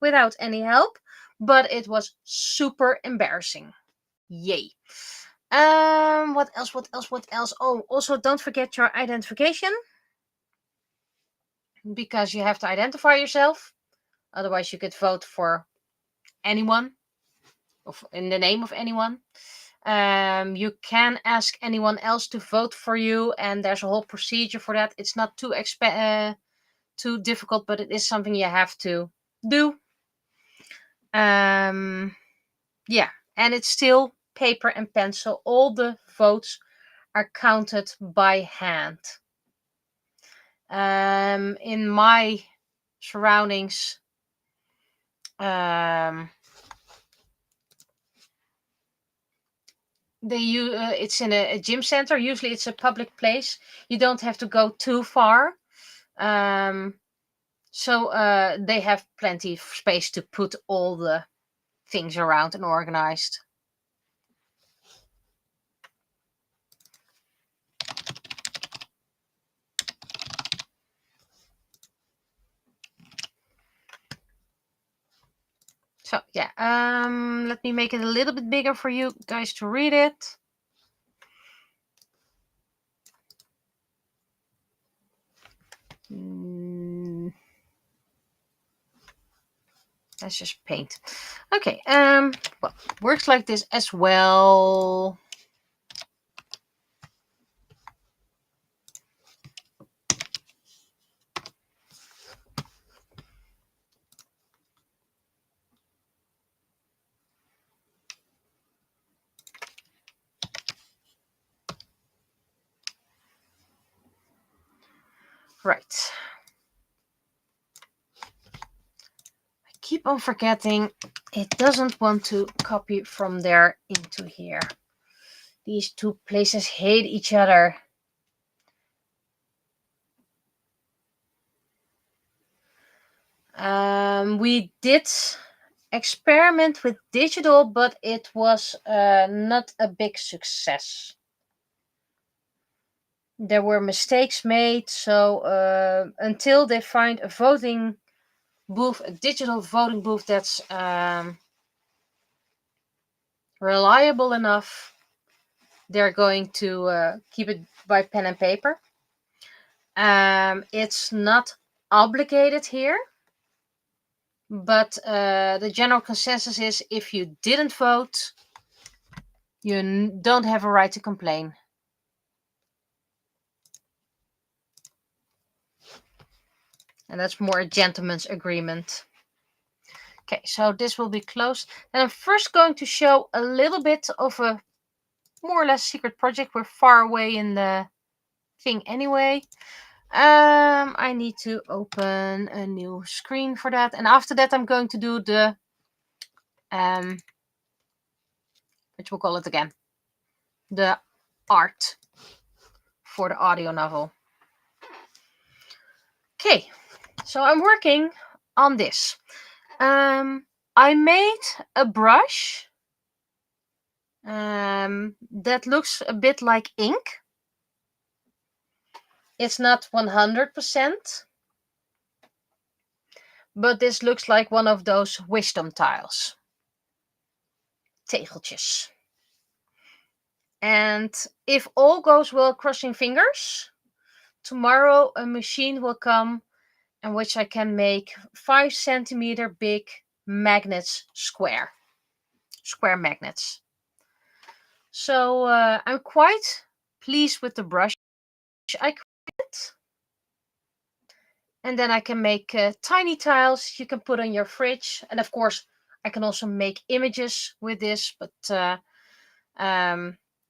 without any help, but it was super embarrassing. Yay. What else? Oh, also don't forget your identification because you have to identify yourself. Otherwise, you could vote for anyone or in the name of anyone. You can ask anyone else to vote for you, and there's a whole procedure for that. It's not too difficult, but it is something you have to do. Yeah, and it's still paper and pencil. All the votes are counted by hand. In my surroundings, it's in a gym center. Usually it's a public place. You don't have to go too far. So they have plenty of space to put all the things around and organized. So yeah, let me make it a little bit bigger for you guys to read it. Let's just paint. Okay, well, works like this as well. Right. I keep on forgetting it doesn't want to copy from there into here. These two places hate each other. We did experiment with digital, but it was not a big success. There were mistakes made, so until they find a voting booth, a digital voting booth that's reliable enough, they're going to keep it by pen and paper. It's not obligated here, but the general consensus is if you didn't vote, you don't have a right to complain. And that's more a gentleman's agreement. Okay, so this will be closed. And I'm first going to show a little bit of a more or less secret project. We're far away in the thing anyway. I need to open a new screen for that. And after that, I'm going to do the, what we'll call it again, the art for the audio novel. Okay, so I'm working on this. I made a brush that looks a bit like ink. It's not 100%, but this looks like one of those wisdom tiles. Tegeltjes. And if all goes well, crossing fingers, tomorrow a machine will come in which I can make 5 centimeter big magnets square magnets. So I'm quite pleased with the brush I created. And then I can make tiny tiles you can put on your fridge. And of course, I can also make images with this, but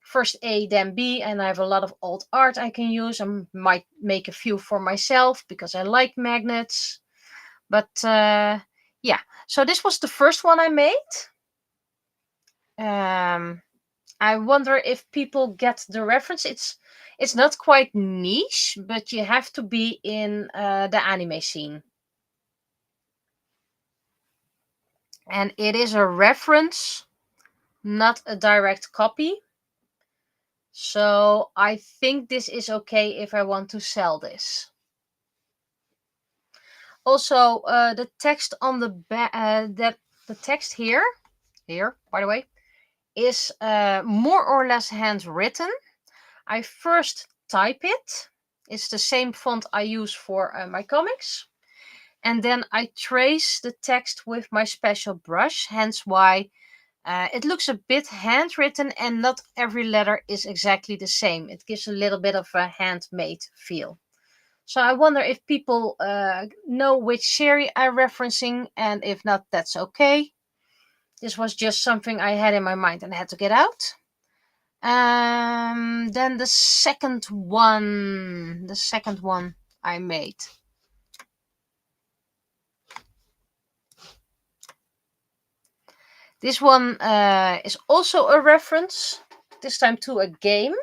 first A, then B, and I have a lot of old art I can use. I might make a few for myself because I like magnets. But yeah, so this was the first one I made. I wonder if people get the reference. It's not quite niche, but you have to be in the anime scene. And it is a reference, not a direct copy. So I think this is okay if I want to sell this. Also, the text on the back, the text here, by the way, is more or less handwritten. I first type it. It's the same font I use for my comics. And then I trace the text with my special brush, hence why it looks a bit handwritten and not every letter is exactly the same. It gives a little bit of a handmade feel. So I wonder if people know which series I'm referencing, and if not, that's okay. This was just something I had in my mind and I had to get out. Then the second one I made. This one is also a reference, this time to a game.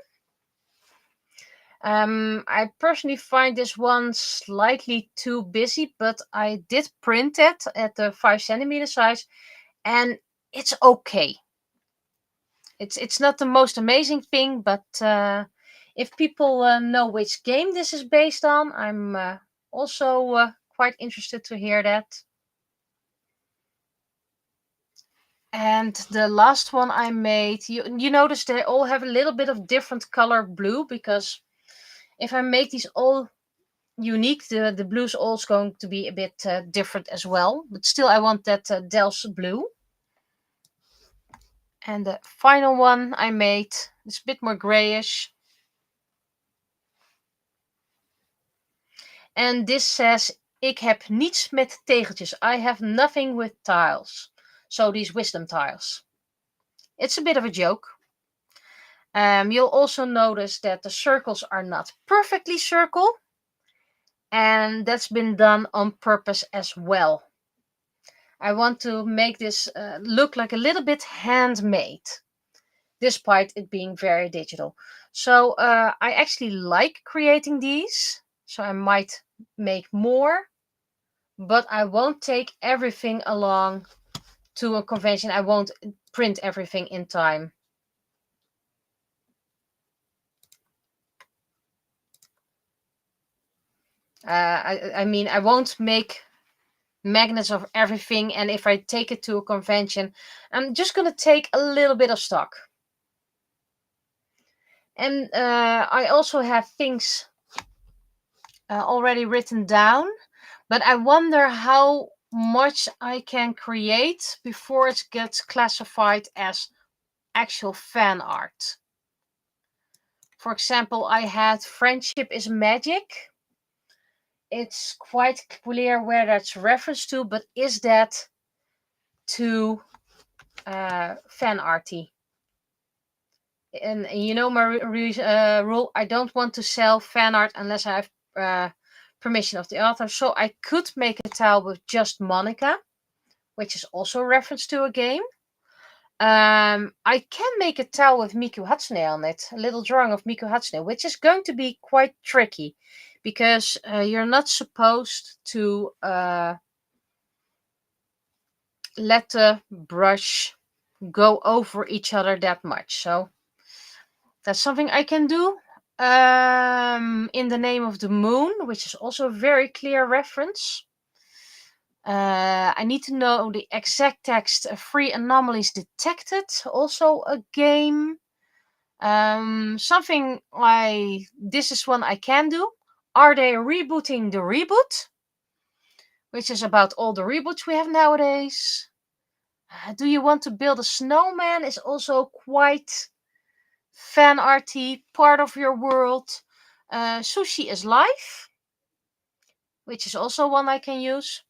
I personally find this one slightly too busy, but I did print it at the 5 centimeter size, and it's okay. It's not the most amazing thing, but if people know which game this is based on, I'm also quite interested to hear that. And the last one I made, you notice they all have a little bit of different color blue, because if I make these all unique, the blue's also going to be a bit different as well. But still, I want that Del's blue. And the final one I made is a bit more grayish. And this says, ik heb niets met tegeltjes. I have nothing with tiles. So these wisdom tiles. It's a bit of a joke. You'll also notice that the circles are not perfectly circle. And that's been done on purpose as well. I want to make this look like a little bit handmade, despite it being very digital. So I actually like creating these, so I might make more, but I won't take everything along to a convention. I won't print everything in time. I mean, I won't make magnets of everything, and if I take it to a convention, I'm just going to take a little bit of stock. And I also have things already written down, but I wonder how much I can create before it gets classified as actual fan art. For example, I had Friendship is Magic. It's quite clear where that's reference to, but is that to fan arty? And you know my rule, I don't want to sell fan art unless I have permission of the author. So I could make a tile with just Monica, which is also a reference to a game. I can make a tile with Miku Hatsune on it, a little drawing of Miku Hatsune, which is going to be quite tricky because you're not supposed to let the brush go over each other that much. So that's something I can do. In the Name of the Moon, which is also a very clear reference. I need to know the exact text. Free anomalies detected, also a game. Something like this is one I can do. Are they rebooting the reboot? Which is about all the reboots we have nowadays. Do you want to build a snowman? Is also quite fan arty, part of your world. Sushi is life, which is also one I can use.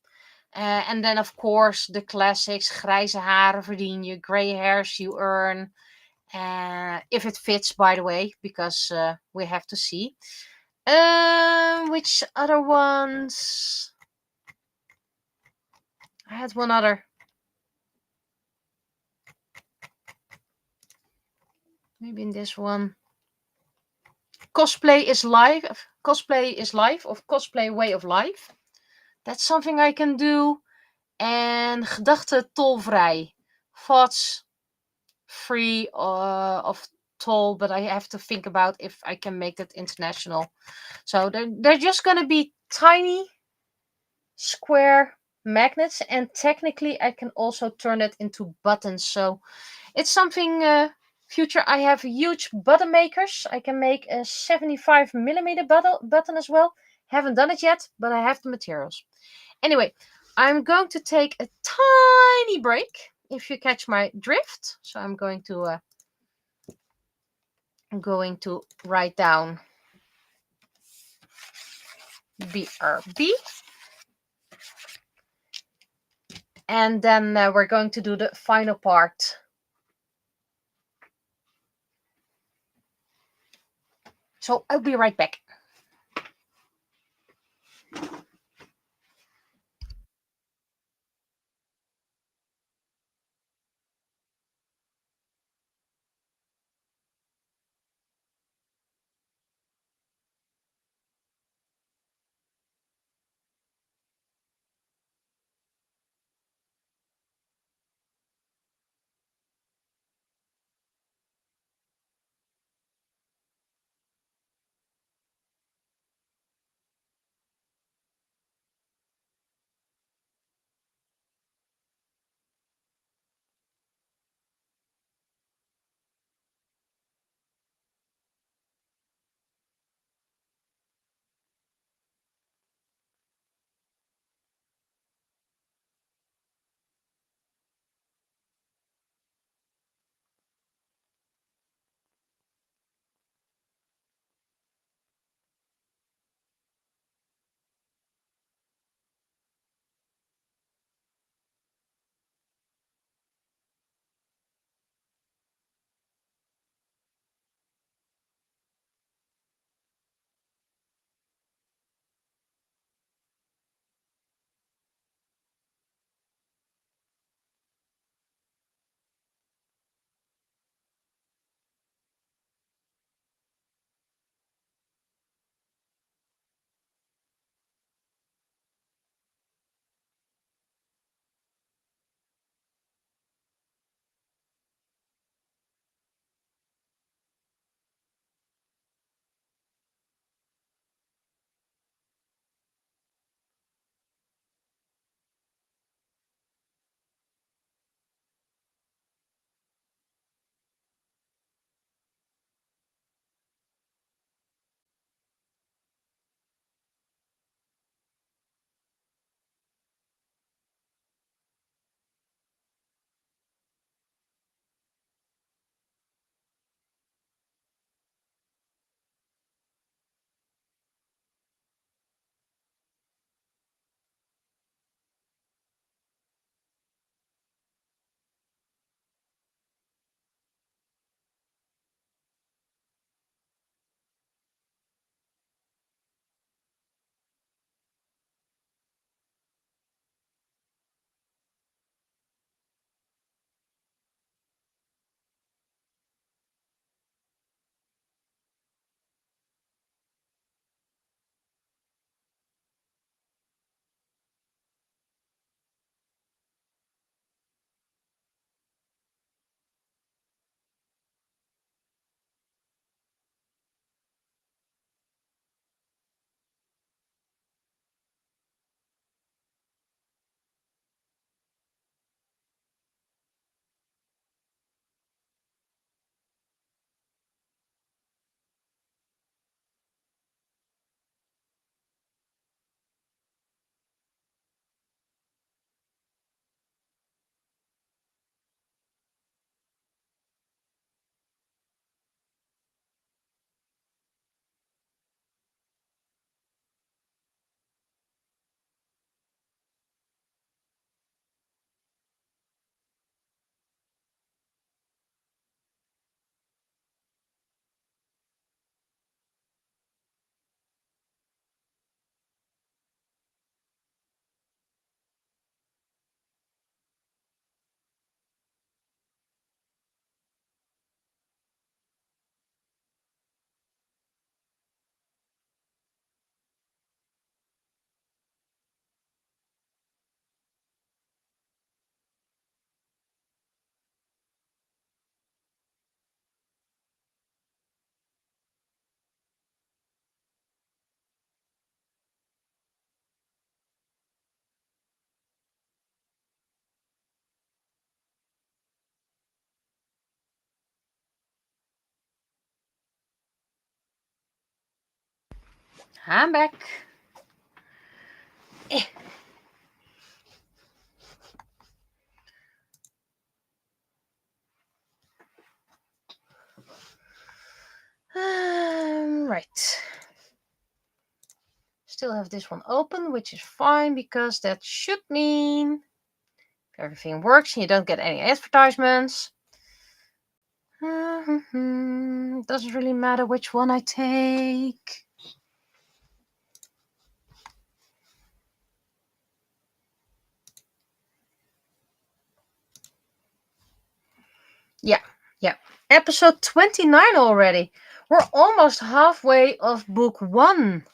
And then, of course, the classics. Grijze haren verdien je, gray hairs you earn. If it fits, by the way, because we have to see. Which other ones? I had one other. Maybe in this one. Cosplay is life. Cosplay is life, of cosplay way of life. That's something I can do. En gedachten tolvrij. Thoughts free of toll, but I have to think about if I can make that international. So they're just gonna be tiny square magnets, and technically I can also turn it into buttons. So it's something future. I have huge button makers. I can make a 75mm button as well. Haven't done it yet, but I have the materials. Anyway, I'm going to take a tiny break, if you catch my drift. So I'm going to write down BRB. And then we're going to do the final part. So I'll be right back. I'm back. Right. Still have this one open, which is fine because that should mean if everything works and you don't get any advertisements. Doesn't really matter which one I take. Yeah. Episode 29 already. We're almost halfway of book 1.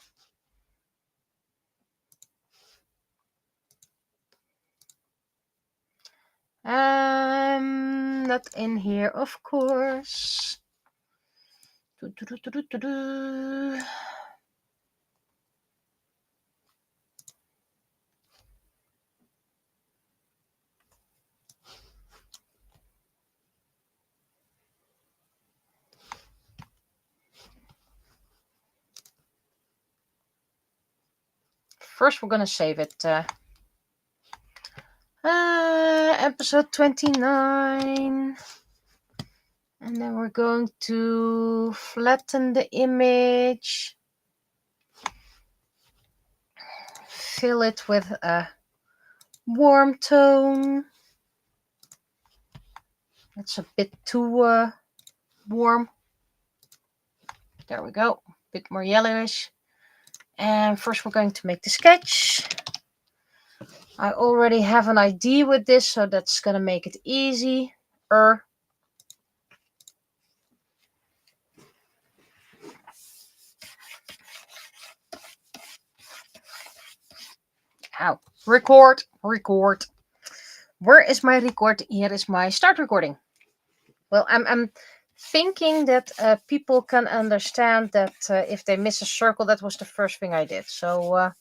Not in here, of course. First, we're gonna save it. Episode 29. And then we're going to flatten the image. Fill it with a warm tone. It's a bit too warm. There we go. A bit more yellowish. And first we're going to make the sketch. I already have an idea with this, so that's going to make it easy. Ow. Record. Where is my record? Here is my start recording. Well, I'm thinking that people can understand that if they miss a circle, that was the first thing I did. So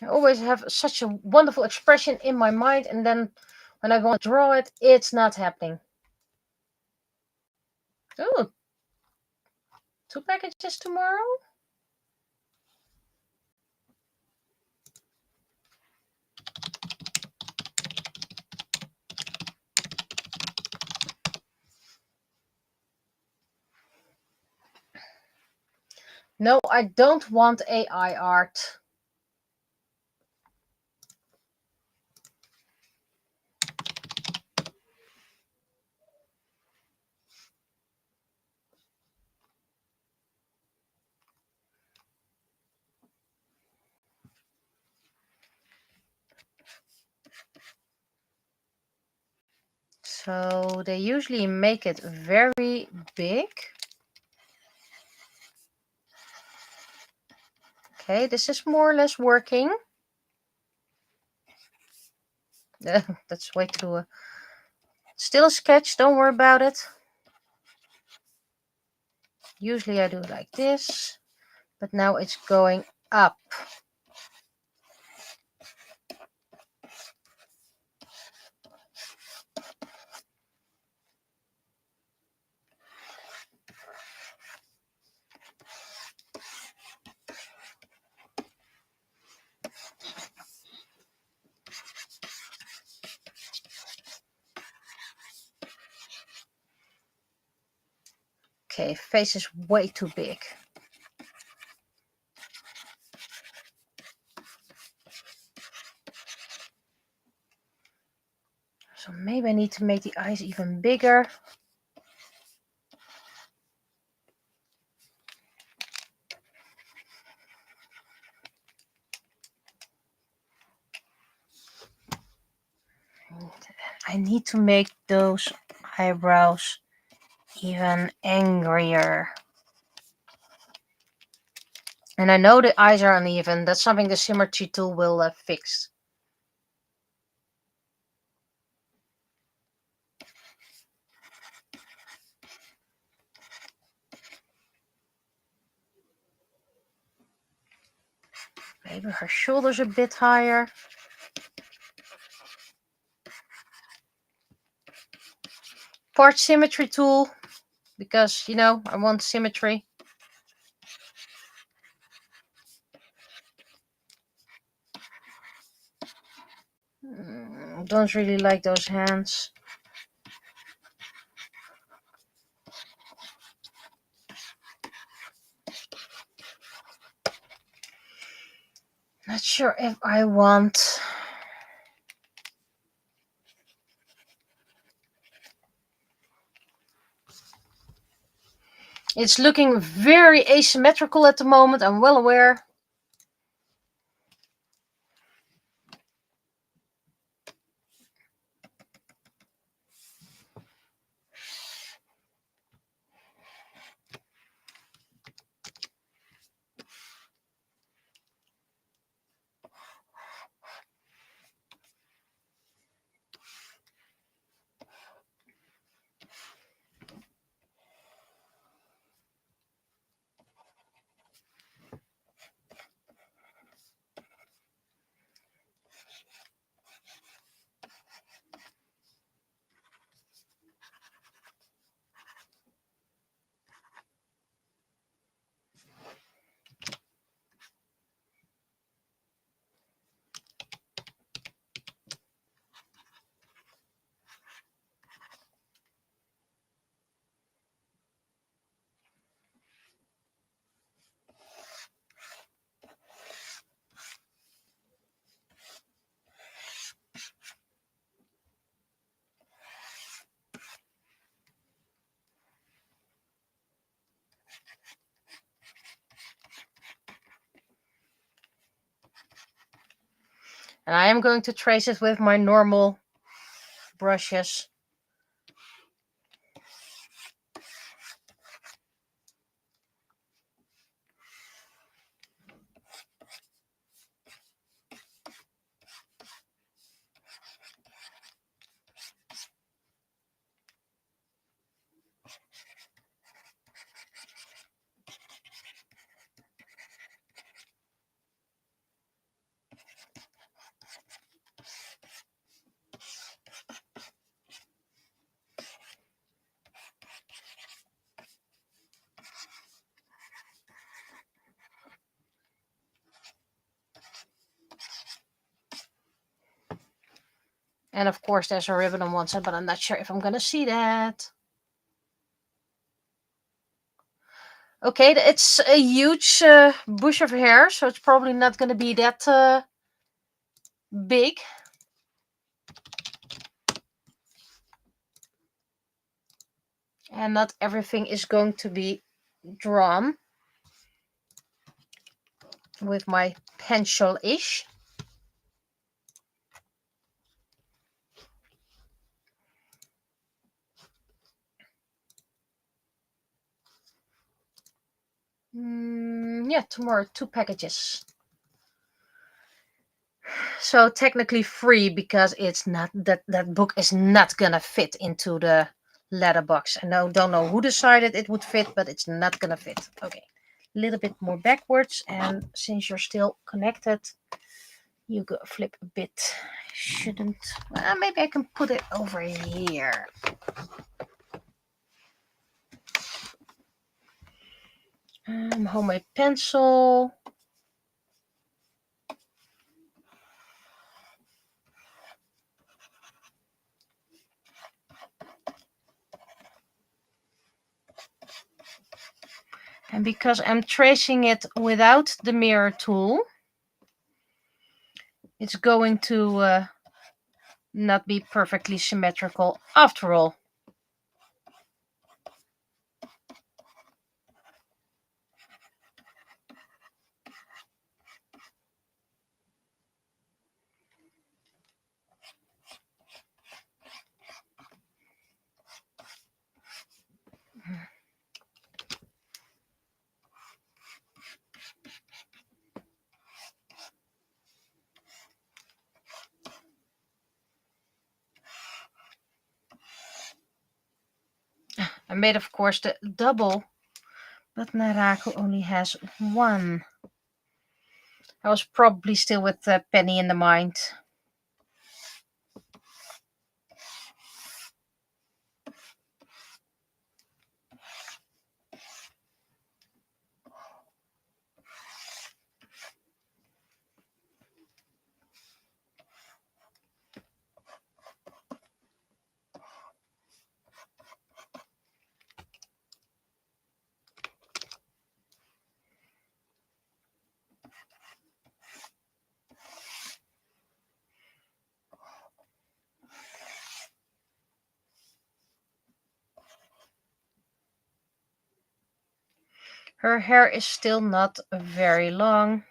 I always have such a wonderful expression in my mind, and then when I want to draw it, it's not happening. Oh, 2 packages tomorrow? No, I don't want AI art. So they usually make it very big. Okay, this is more or less working. That's way too... Still a sketch, don't worry about it. Usually I do it like this, but now it's going up. Okay, face is way too big. So maybe I need to make the eyes even bigger. I need to make those eyebrows even angrier. And I know the eyes are uneven. That's something the symmetry tool will fix. Maybe her shoulders a bit higher. Part symmetry tool, because, you know, I want symmetry. Don't really like those hands. Not sure if I want... It's looking very asymmetrical at the moment, I'm well aware. And I am going to trace it with my normal brushes. And of course there's a ribbon on one side, but I'm not sure if I'm going to see that. Okay, it's a huge bush of hair, so it's probably not going to be that big. And not everything is going to be drawn with my pencil-ish. Yeah, tomorrow 2 packages. So technically 3, because it's not that book is not gonna fit into the letterbox. I don't know who decided it would fit, but it's not gonna fit. Okay, a little bit more backwards, and since you're still connected, you go flip a bit. Shouldn't. Maybe I can put it over here. Hold my pencil. And because I'm tracing it without the mirror tool, it's going to not be perfectly symmetrical after all. I made, of course, the double, but Naraku only has one. I was probably still with Penny in the mind. Her hair is still not very long.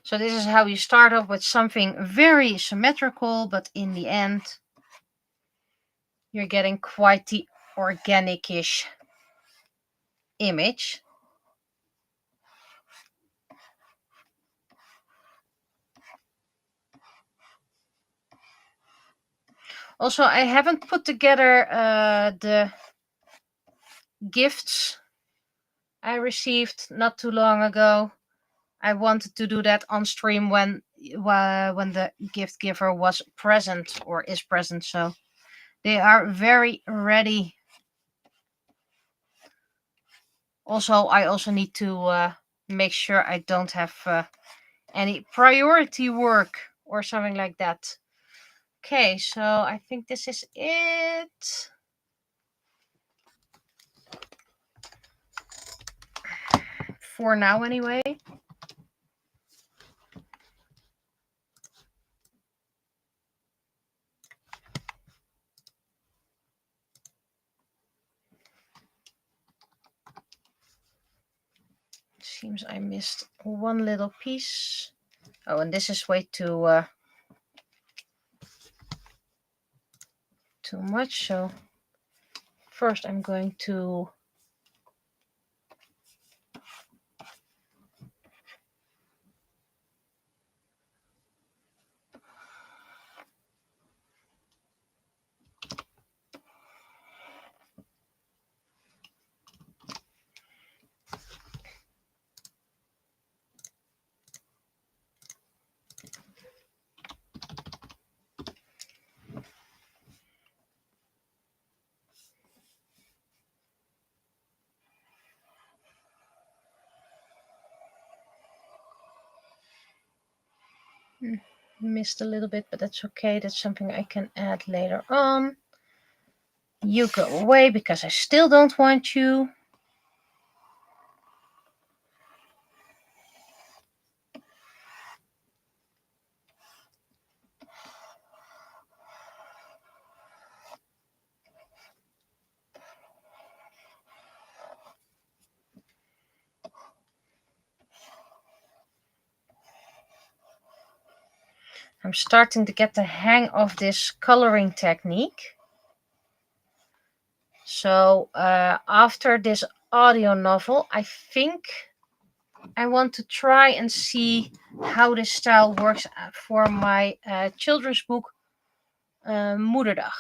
So this is how you start off with something very symmetrical, but in the end, you're getting quite the organic-ish image. Also, I haven't put together the gifts I received not too long ago. I wanted to do that on stream when the gift giver was present or is present. So they are very ready. Also, I also need to make sure I don't have any priority work or something like that. Okay, so I think this is it. For now, anyway. Seems I missed one little piece. Oh, and this is way too much. So first I'm going to missed a little bit, but that's okay. That's something I can add later on. You go away because I still don't want you. I'm starting to get the hang of this coloring technique. So after this audio novel, I think I want to try and see how this style works for my children's book, Moederdag.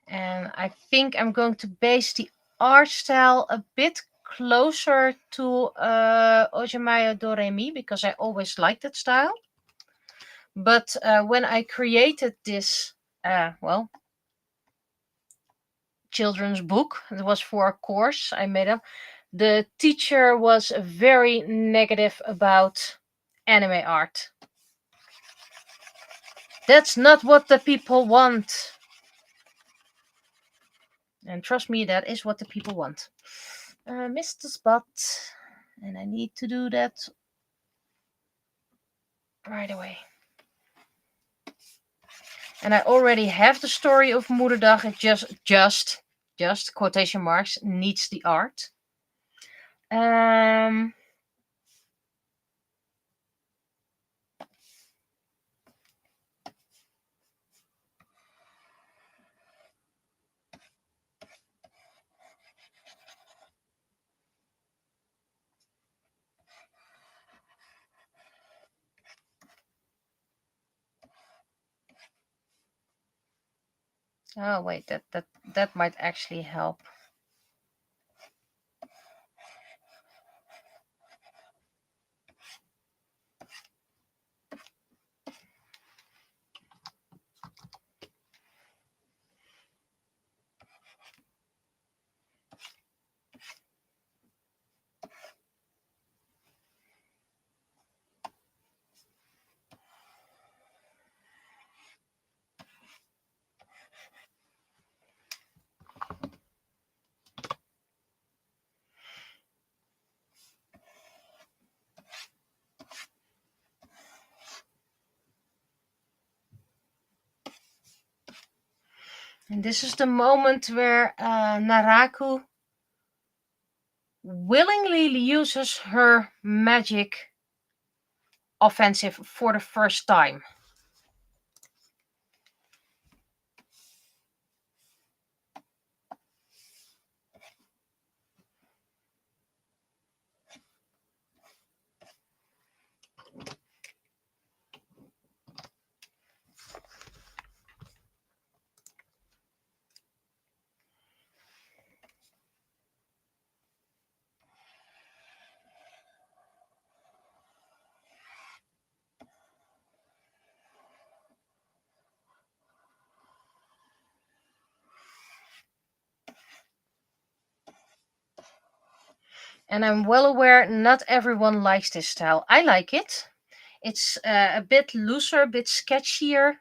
And I think I'm going to base the art style a bit closer to Ojimaya Doremi because I always liked that style. But when I created this, children's book, it was for a course I made up, the teacher was very negative about anime art. That's not what the people want. And trust me, that is what the people want. Missed the spot. And I need to do that right away. And I already have the story of Moederdag. It just quotation marks, needs the art. Um, oh wait, that might actually help. And this is the moment where Naraku willingly uses her magic offensive for the first time. And I'm well aware not everyone likes this style. I like it. It's a bit looser, a bit sketchier.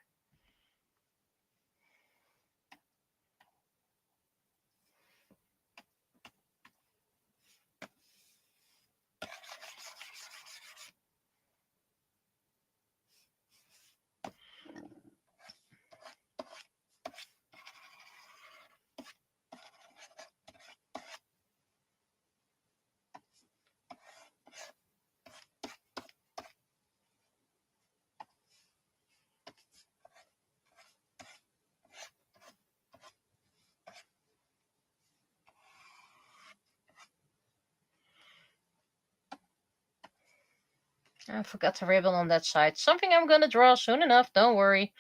I forgot the ribbon on that side. Something I'm gonna draw soon enough, don't worry.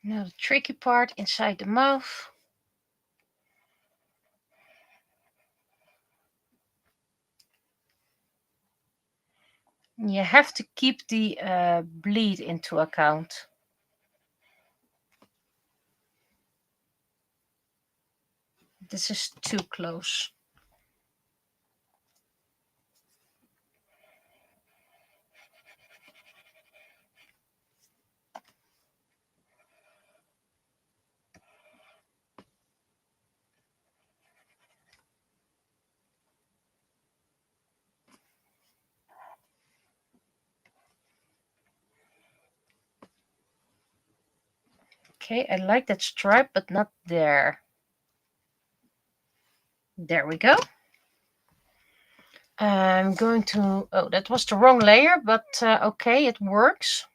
Now the tricky part inside the mouth. You have to keep the bleed into account. This is too close. Okay, I like that stripe, but not there. There we go. I'm going to... Oh, that was the wrong layer, but okay, it works.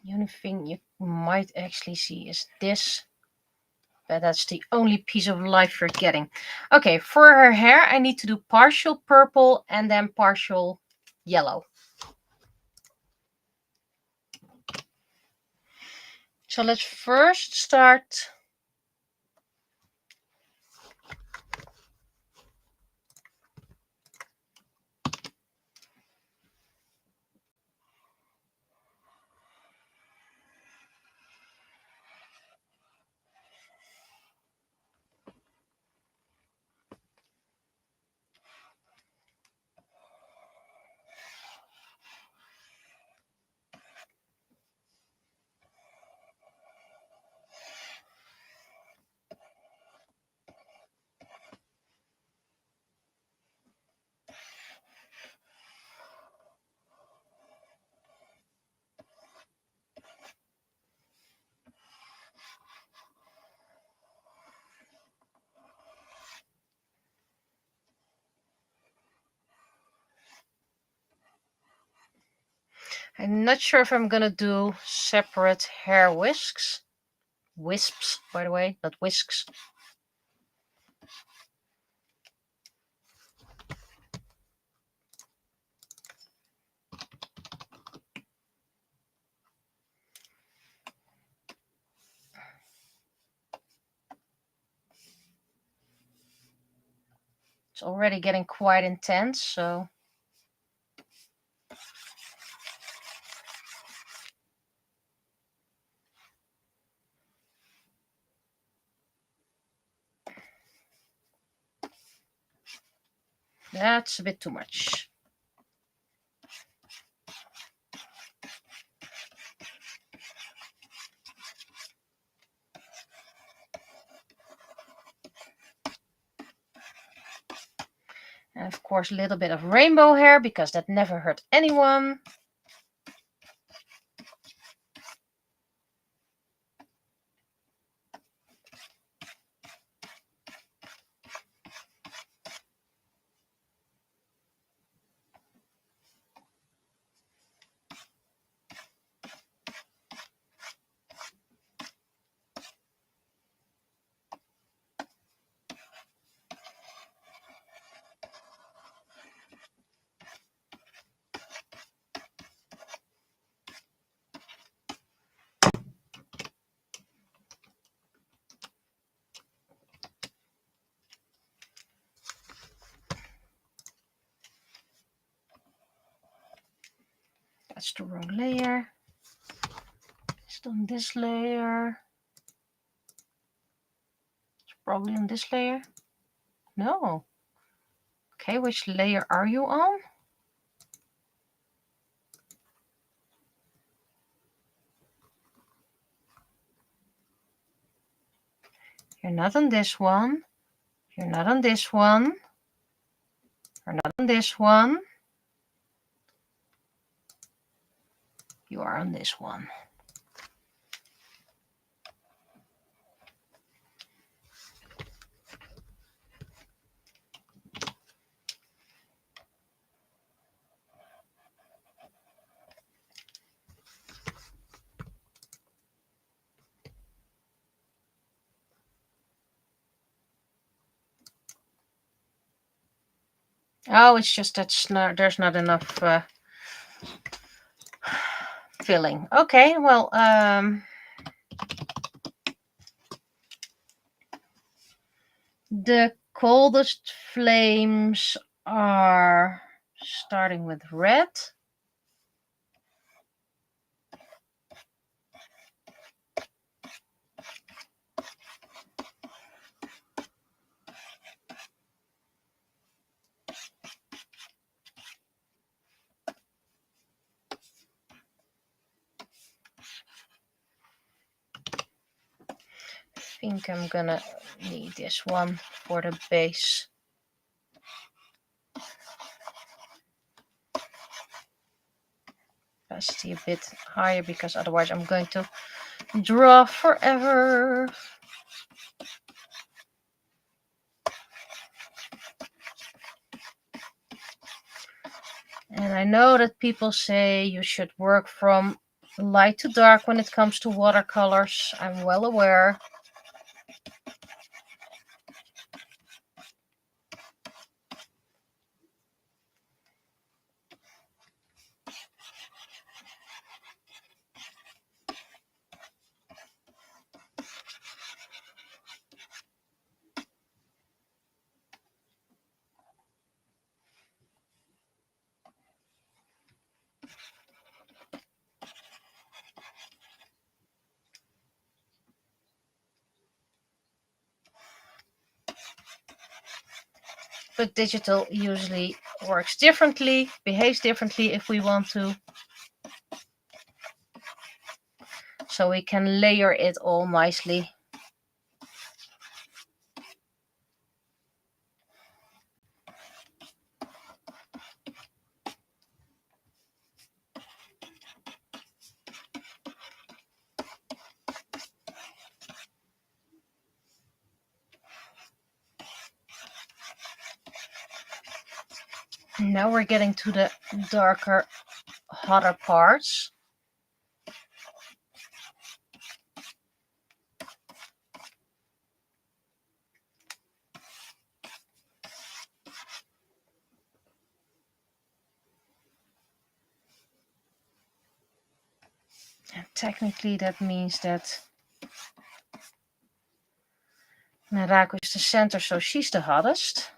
The only thing you might actually see is this. But that's the only piece of life you're getting. Okay, for her hair, I need to do partial purple and then partial yellow. So let's first start. I'm not sure if I'm gonna do separate hair whisks. Wisps, by the way, not whisks. It's already getting quite intense, so that's a bit too much. And of course, a little bit of rainbow hair because that never hurt anyone. That's the wrong layer. It's on this layer. It's probably on this layer. No. Okay, which layer are you on? You're not on this one. You're not on this one. You're not on this one. You are on this one. Oh, it's just that there's not enough filling. Okay, well, the coldest flames are starting with red. I think I'm gonna need this one for the base. Opacity a bit higher because otherwise I'm going to draw forever. And I know that people say you should work from light to dark when it comes to watercolors. I'm well aware. But digital usually works differently, behaves differently if we want to. So we can layer it all nicely. Now we're getting to the darker, hotter parts. And technically that means that Narako is the center, so she's the hottest.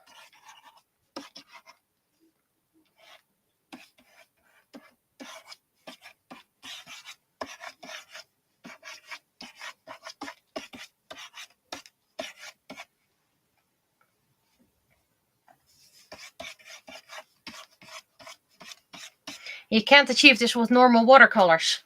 You can't achieve this with normal watercolors.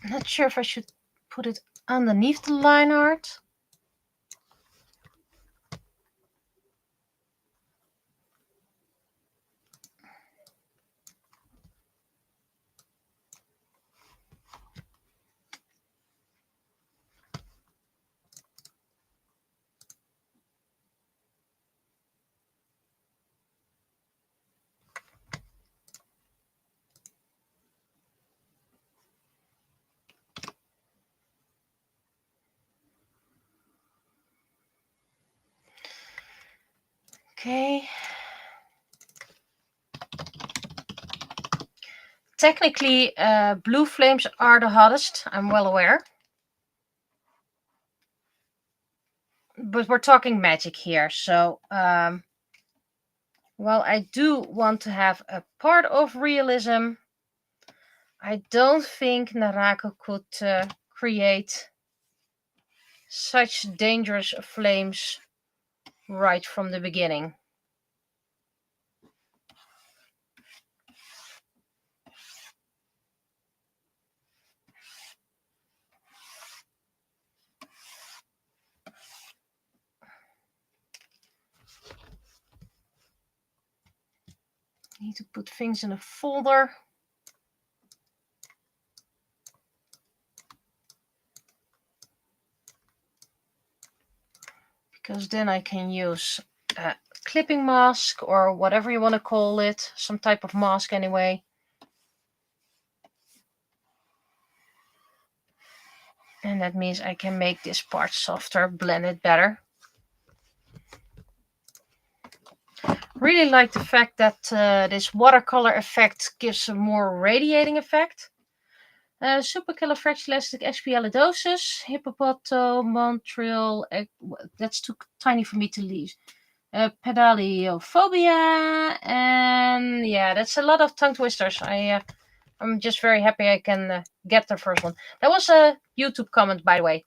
I'm not sure if I should put it underneath the line art. Okay. Technically, blue flames are the hottest, I'm well aware. But we're talking magic here, so while I do want to have a part of realism, I don't think Narako could create such dangerous flames right from the beginning. Need to put things in a folder. Because then I can use a clipping mask or whatever you want to call it. Some type of mask anyway. And that means I can make this part softer, blend it better. Really like the fact that this watercolor effect gives a more radiating effect. Supercalifragilisticexpialidocious, hippopotamontril. That's too tiny for me to Pedaliophobia, and yeah, that's a lot of tongue twisters. I'm just very happy I can get the first one. That was a YouTube comment, by the way.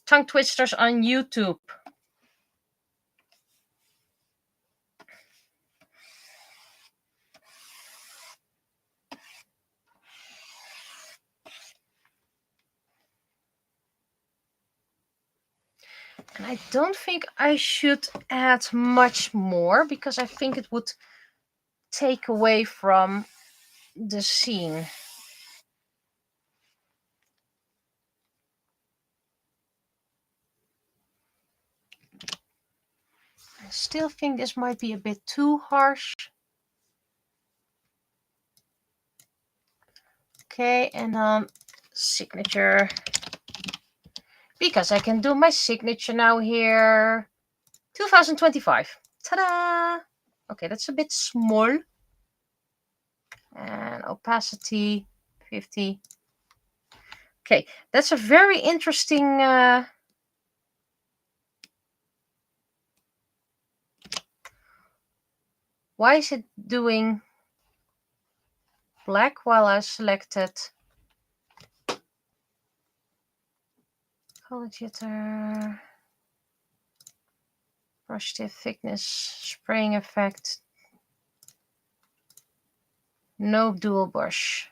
Tongue twisters on YouTube. And I don't think I should add much more because I think it would take away from the scene. I still think this might be a bit too harsh. Okay, and signature. Because I can do my signature now here. 2025. Ta-da! Okay, that's a bit small. And opacity 50. Okay, that's a very interesting why is it doing black while I selected color jitter, brush tip thickness, spraying effect, no dual brush.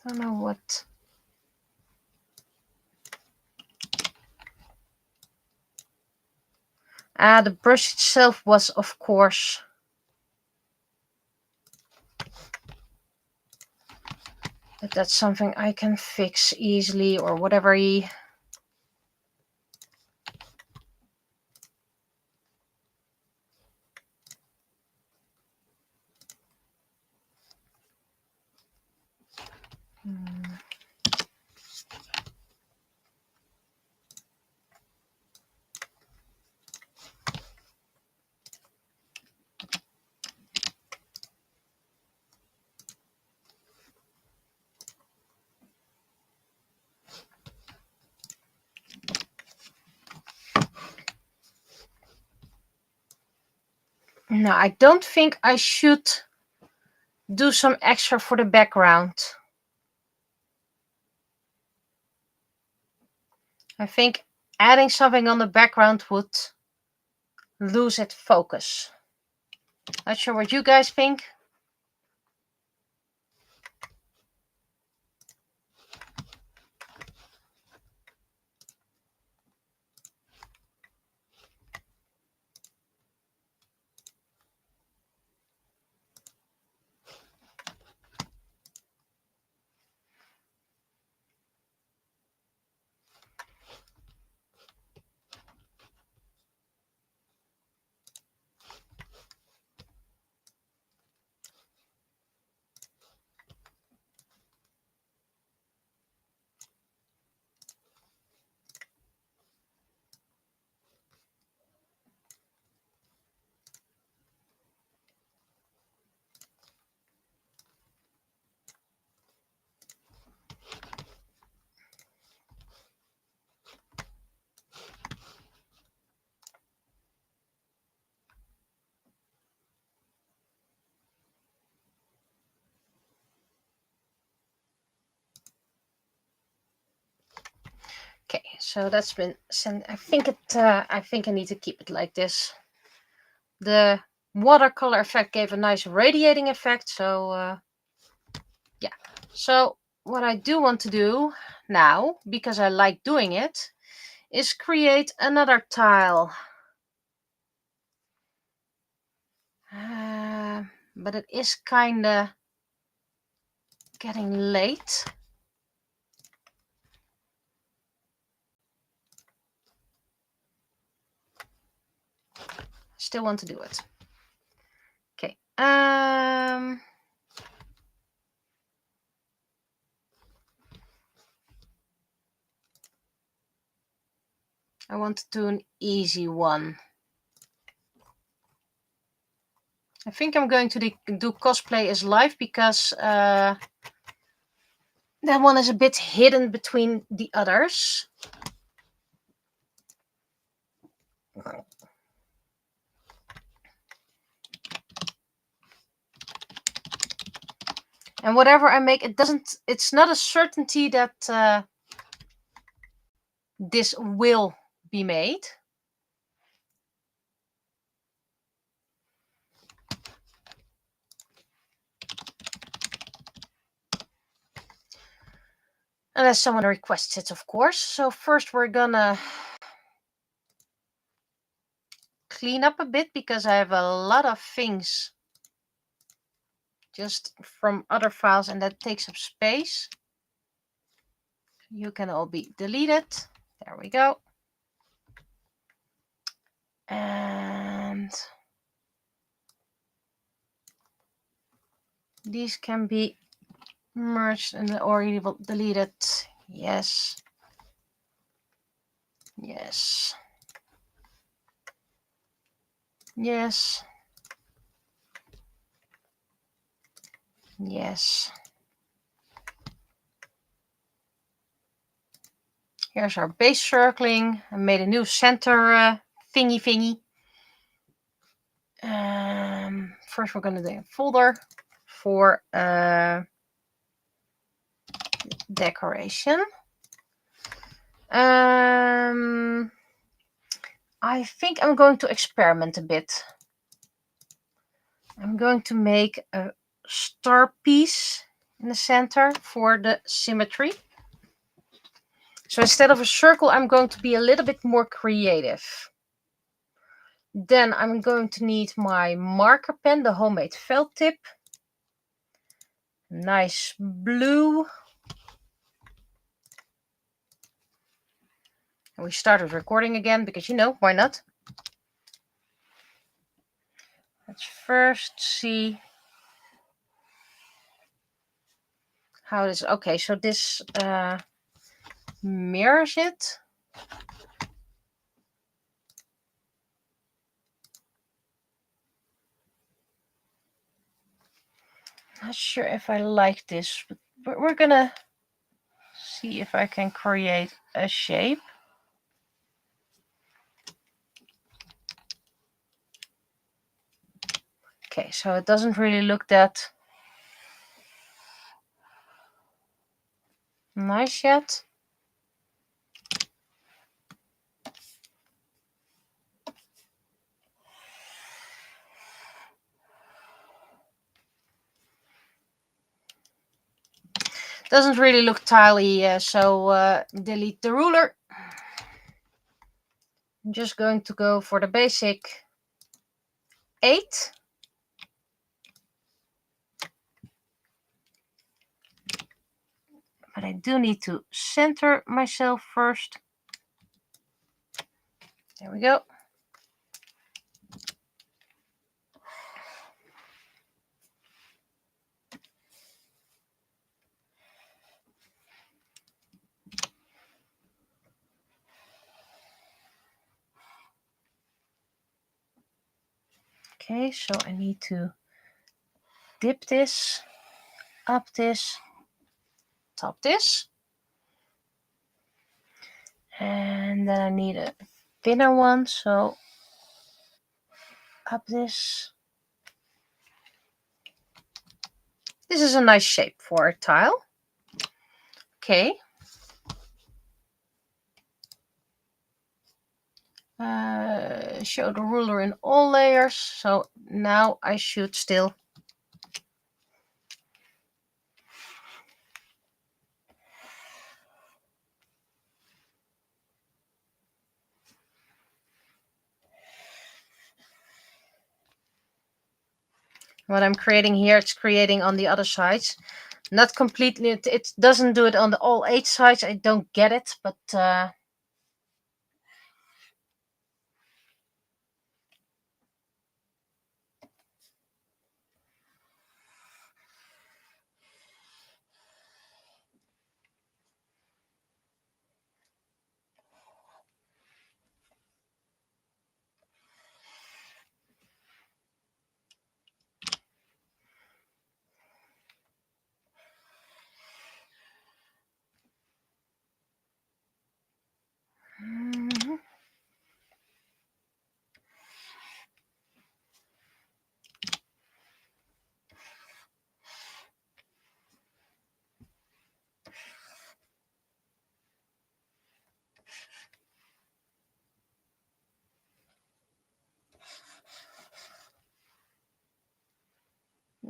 Don't know what. The brush itself was, of course, but that's something I can fix easily or whatever he. No, I don't think I should do some extra for the background. I think adding something on the background would lose its focus. Not sure what you guys think. Okay, so that's been sent. I think I need to keep it like this. The watercolor effect gave a nice radiating effect, so yeah. So what I do want to do now, because I like doing it, is create another tile. But it is kind of getting late. Still want to do it. Okay. I want to do an easy one. I think I'm going to do cosplay as live because That one is a bit hidden between the others. And whatever I make, it's not a certainty that this will be made. Unless someone requests it, of course. So first we're gonna clean up a bit because I have a lot of things just from other files and that takes up space. You can all be deleted. There we go. And these can be merged and already deleted. Yes. Yes. Yes. Yes. Here's our base circling. I made a new center thingy. First we're going to do a folder for decoration. I think I'm going to experiment a bit. I'm going to make a star piece in the center for the symmetry. So instead of a circle, I'm going to be a little bit more creative. Then I'm going to need my marker pen, the homemade felt tip. Nice blue. And we started recording again because, you know, why not? Let's first see how this. Okay, so this mirrors it. Not sure if I like this, but we're gonna see if I can create a shape. Okay, so it doesn't really look that nice yet. Doesn't really look tiley, so delete the ruler. I'm just going to go for the basic 8. But I do need to center myself first. There we go. Okay, so I need to dip this, up this, top this. And then I need a thinner one, so up this. This is a nice shape for a tile. Okay. Show the ruler in all layers. So now I should still what I'm creating here, it's creating on the other sides. Not completely, it doesn't do it on all 8 sides. I don't get it, but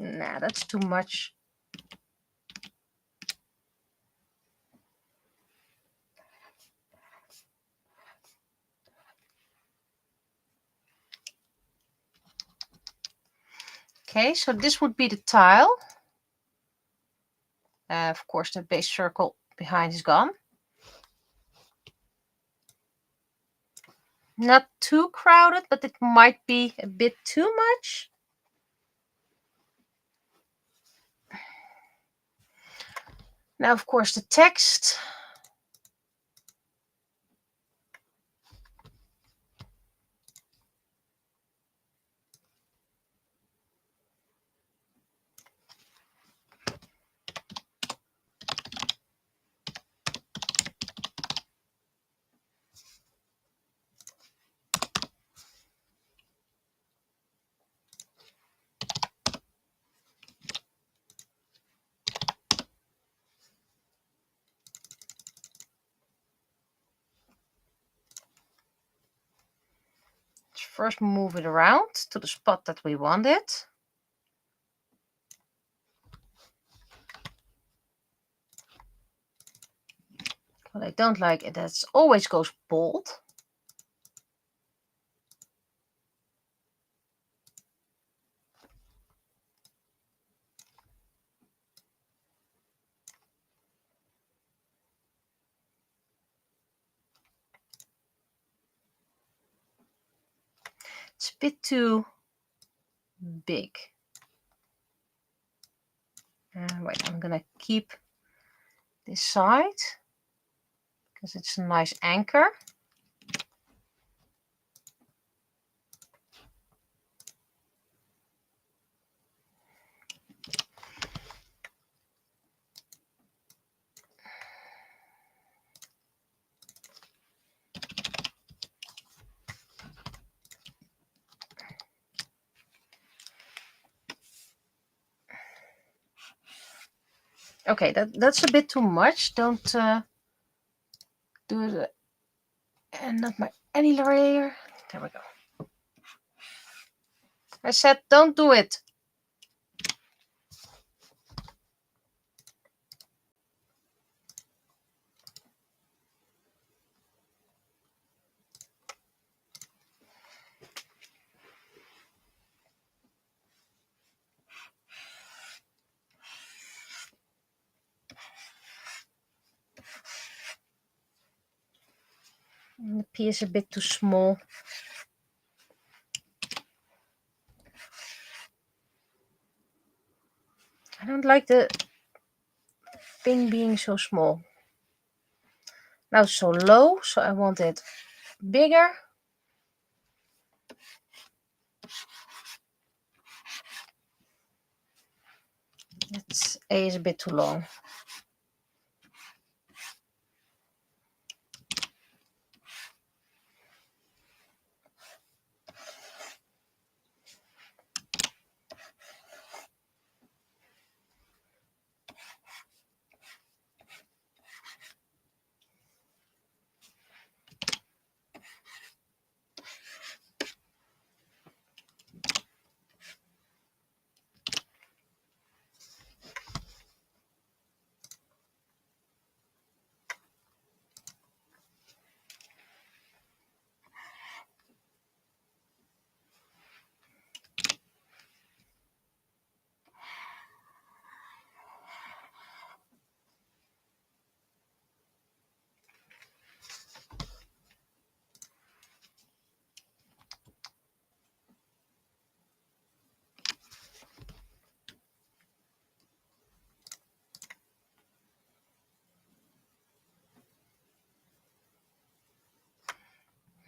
Nah, that's too much. Okay, so this would be the tile. Of course, the base circle behind is gone. Not too crowded, but it might be a bit too much. Now, of course, the text. Let's first move it around to the spot that we want it. What I don't like is that it always goes bold. It's a bit too big. Wait, I'm gonna keep this side because it's a nice anchor. Okay, that's a bit too much. Don't do it. And not my any layer. There we go. I said don't do it. And the P is a bit too small. I don't like the thing being so small. Now it's so low, so I want it bigger. It's A is a bit too long.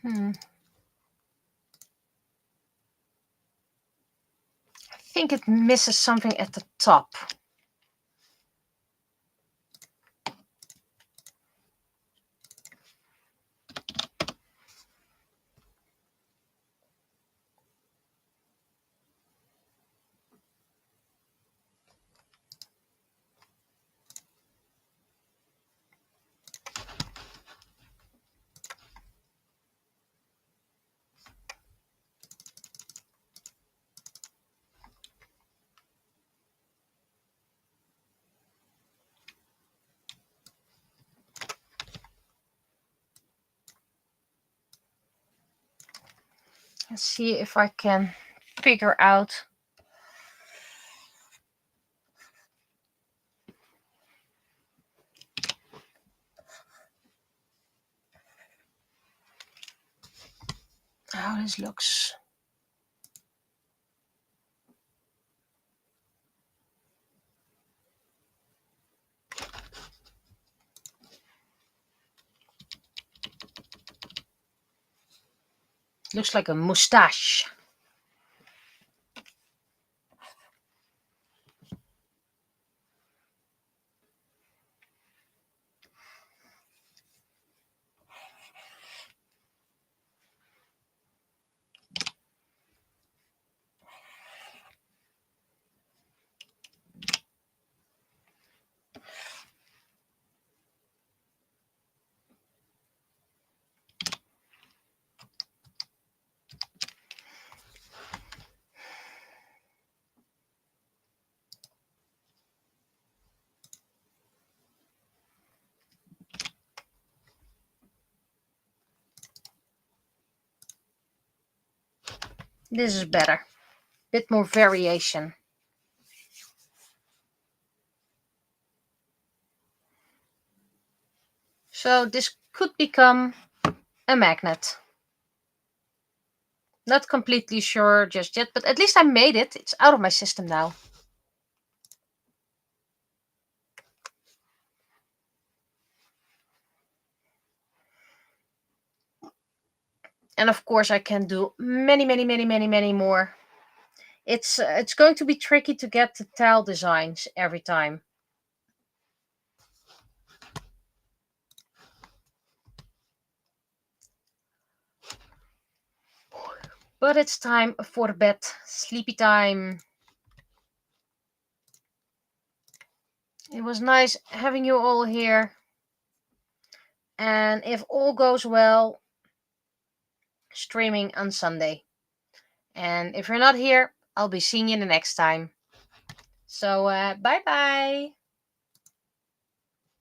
I think it misses something at the top. Let's see if I can figure out how this looks. Looks like a mustache. This is better. Bit more variation. So this could become a magnet. Not completely sure just yet, but at least I made it. It's out of my system now. And of course I can do many more. It's going to be tricky to get the tile designs every time. But it's time for bed. Sleepy time. It was nice having you all here. And if all goes well, streaming on Sunday. And if you're not here, I'll be seeing you the next time. So, bye bye.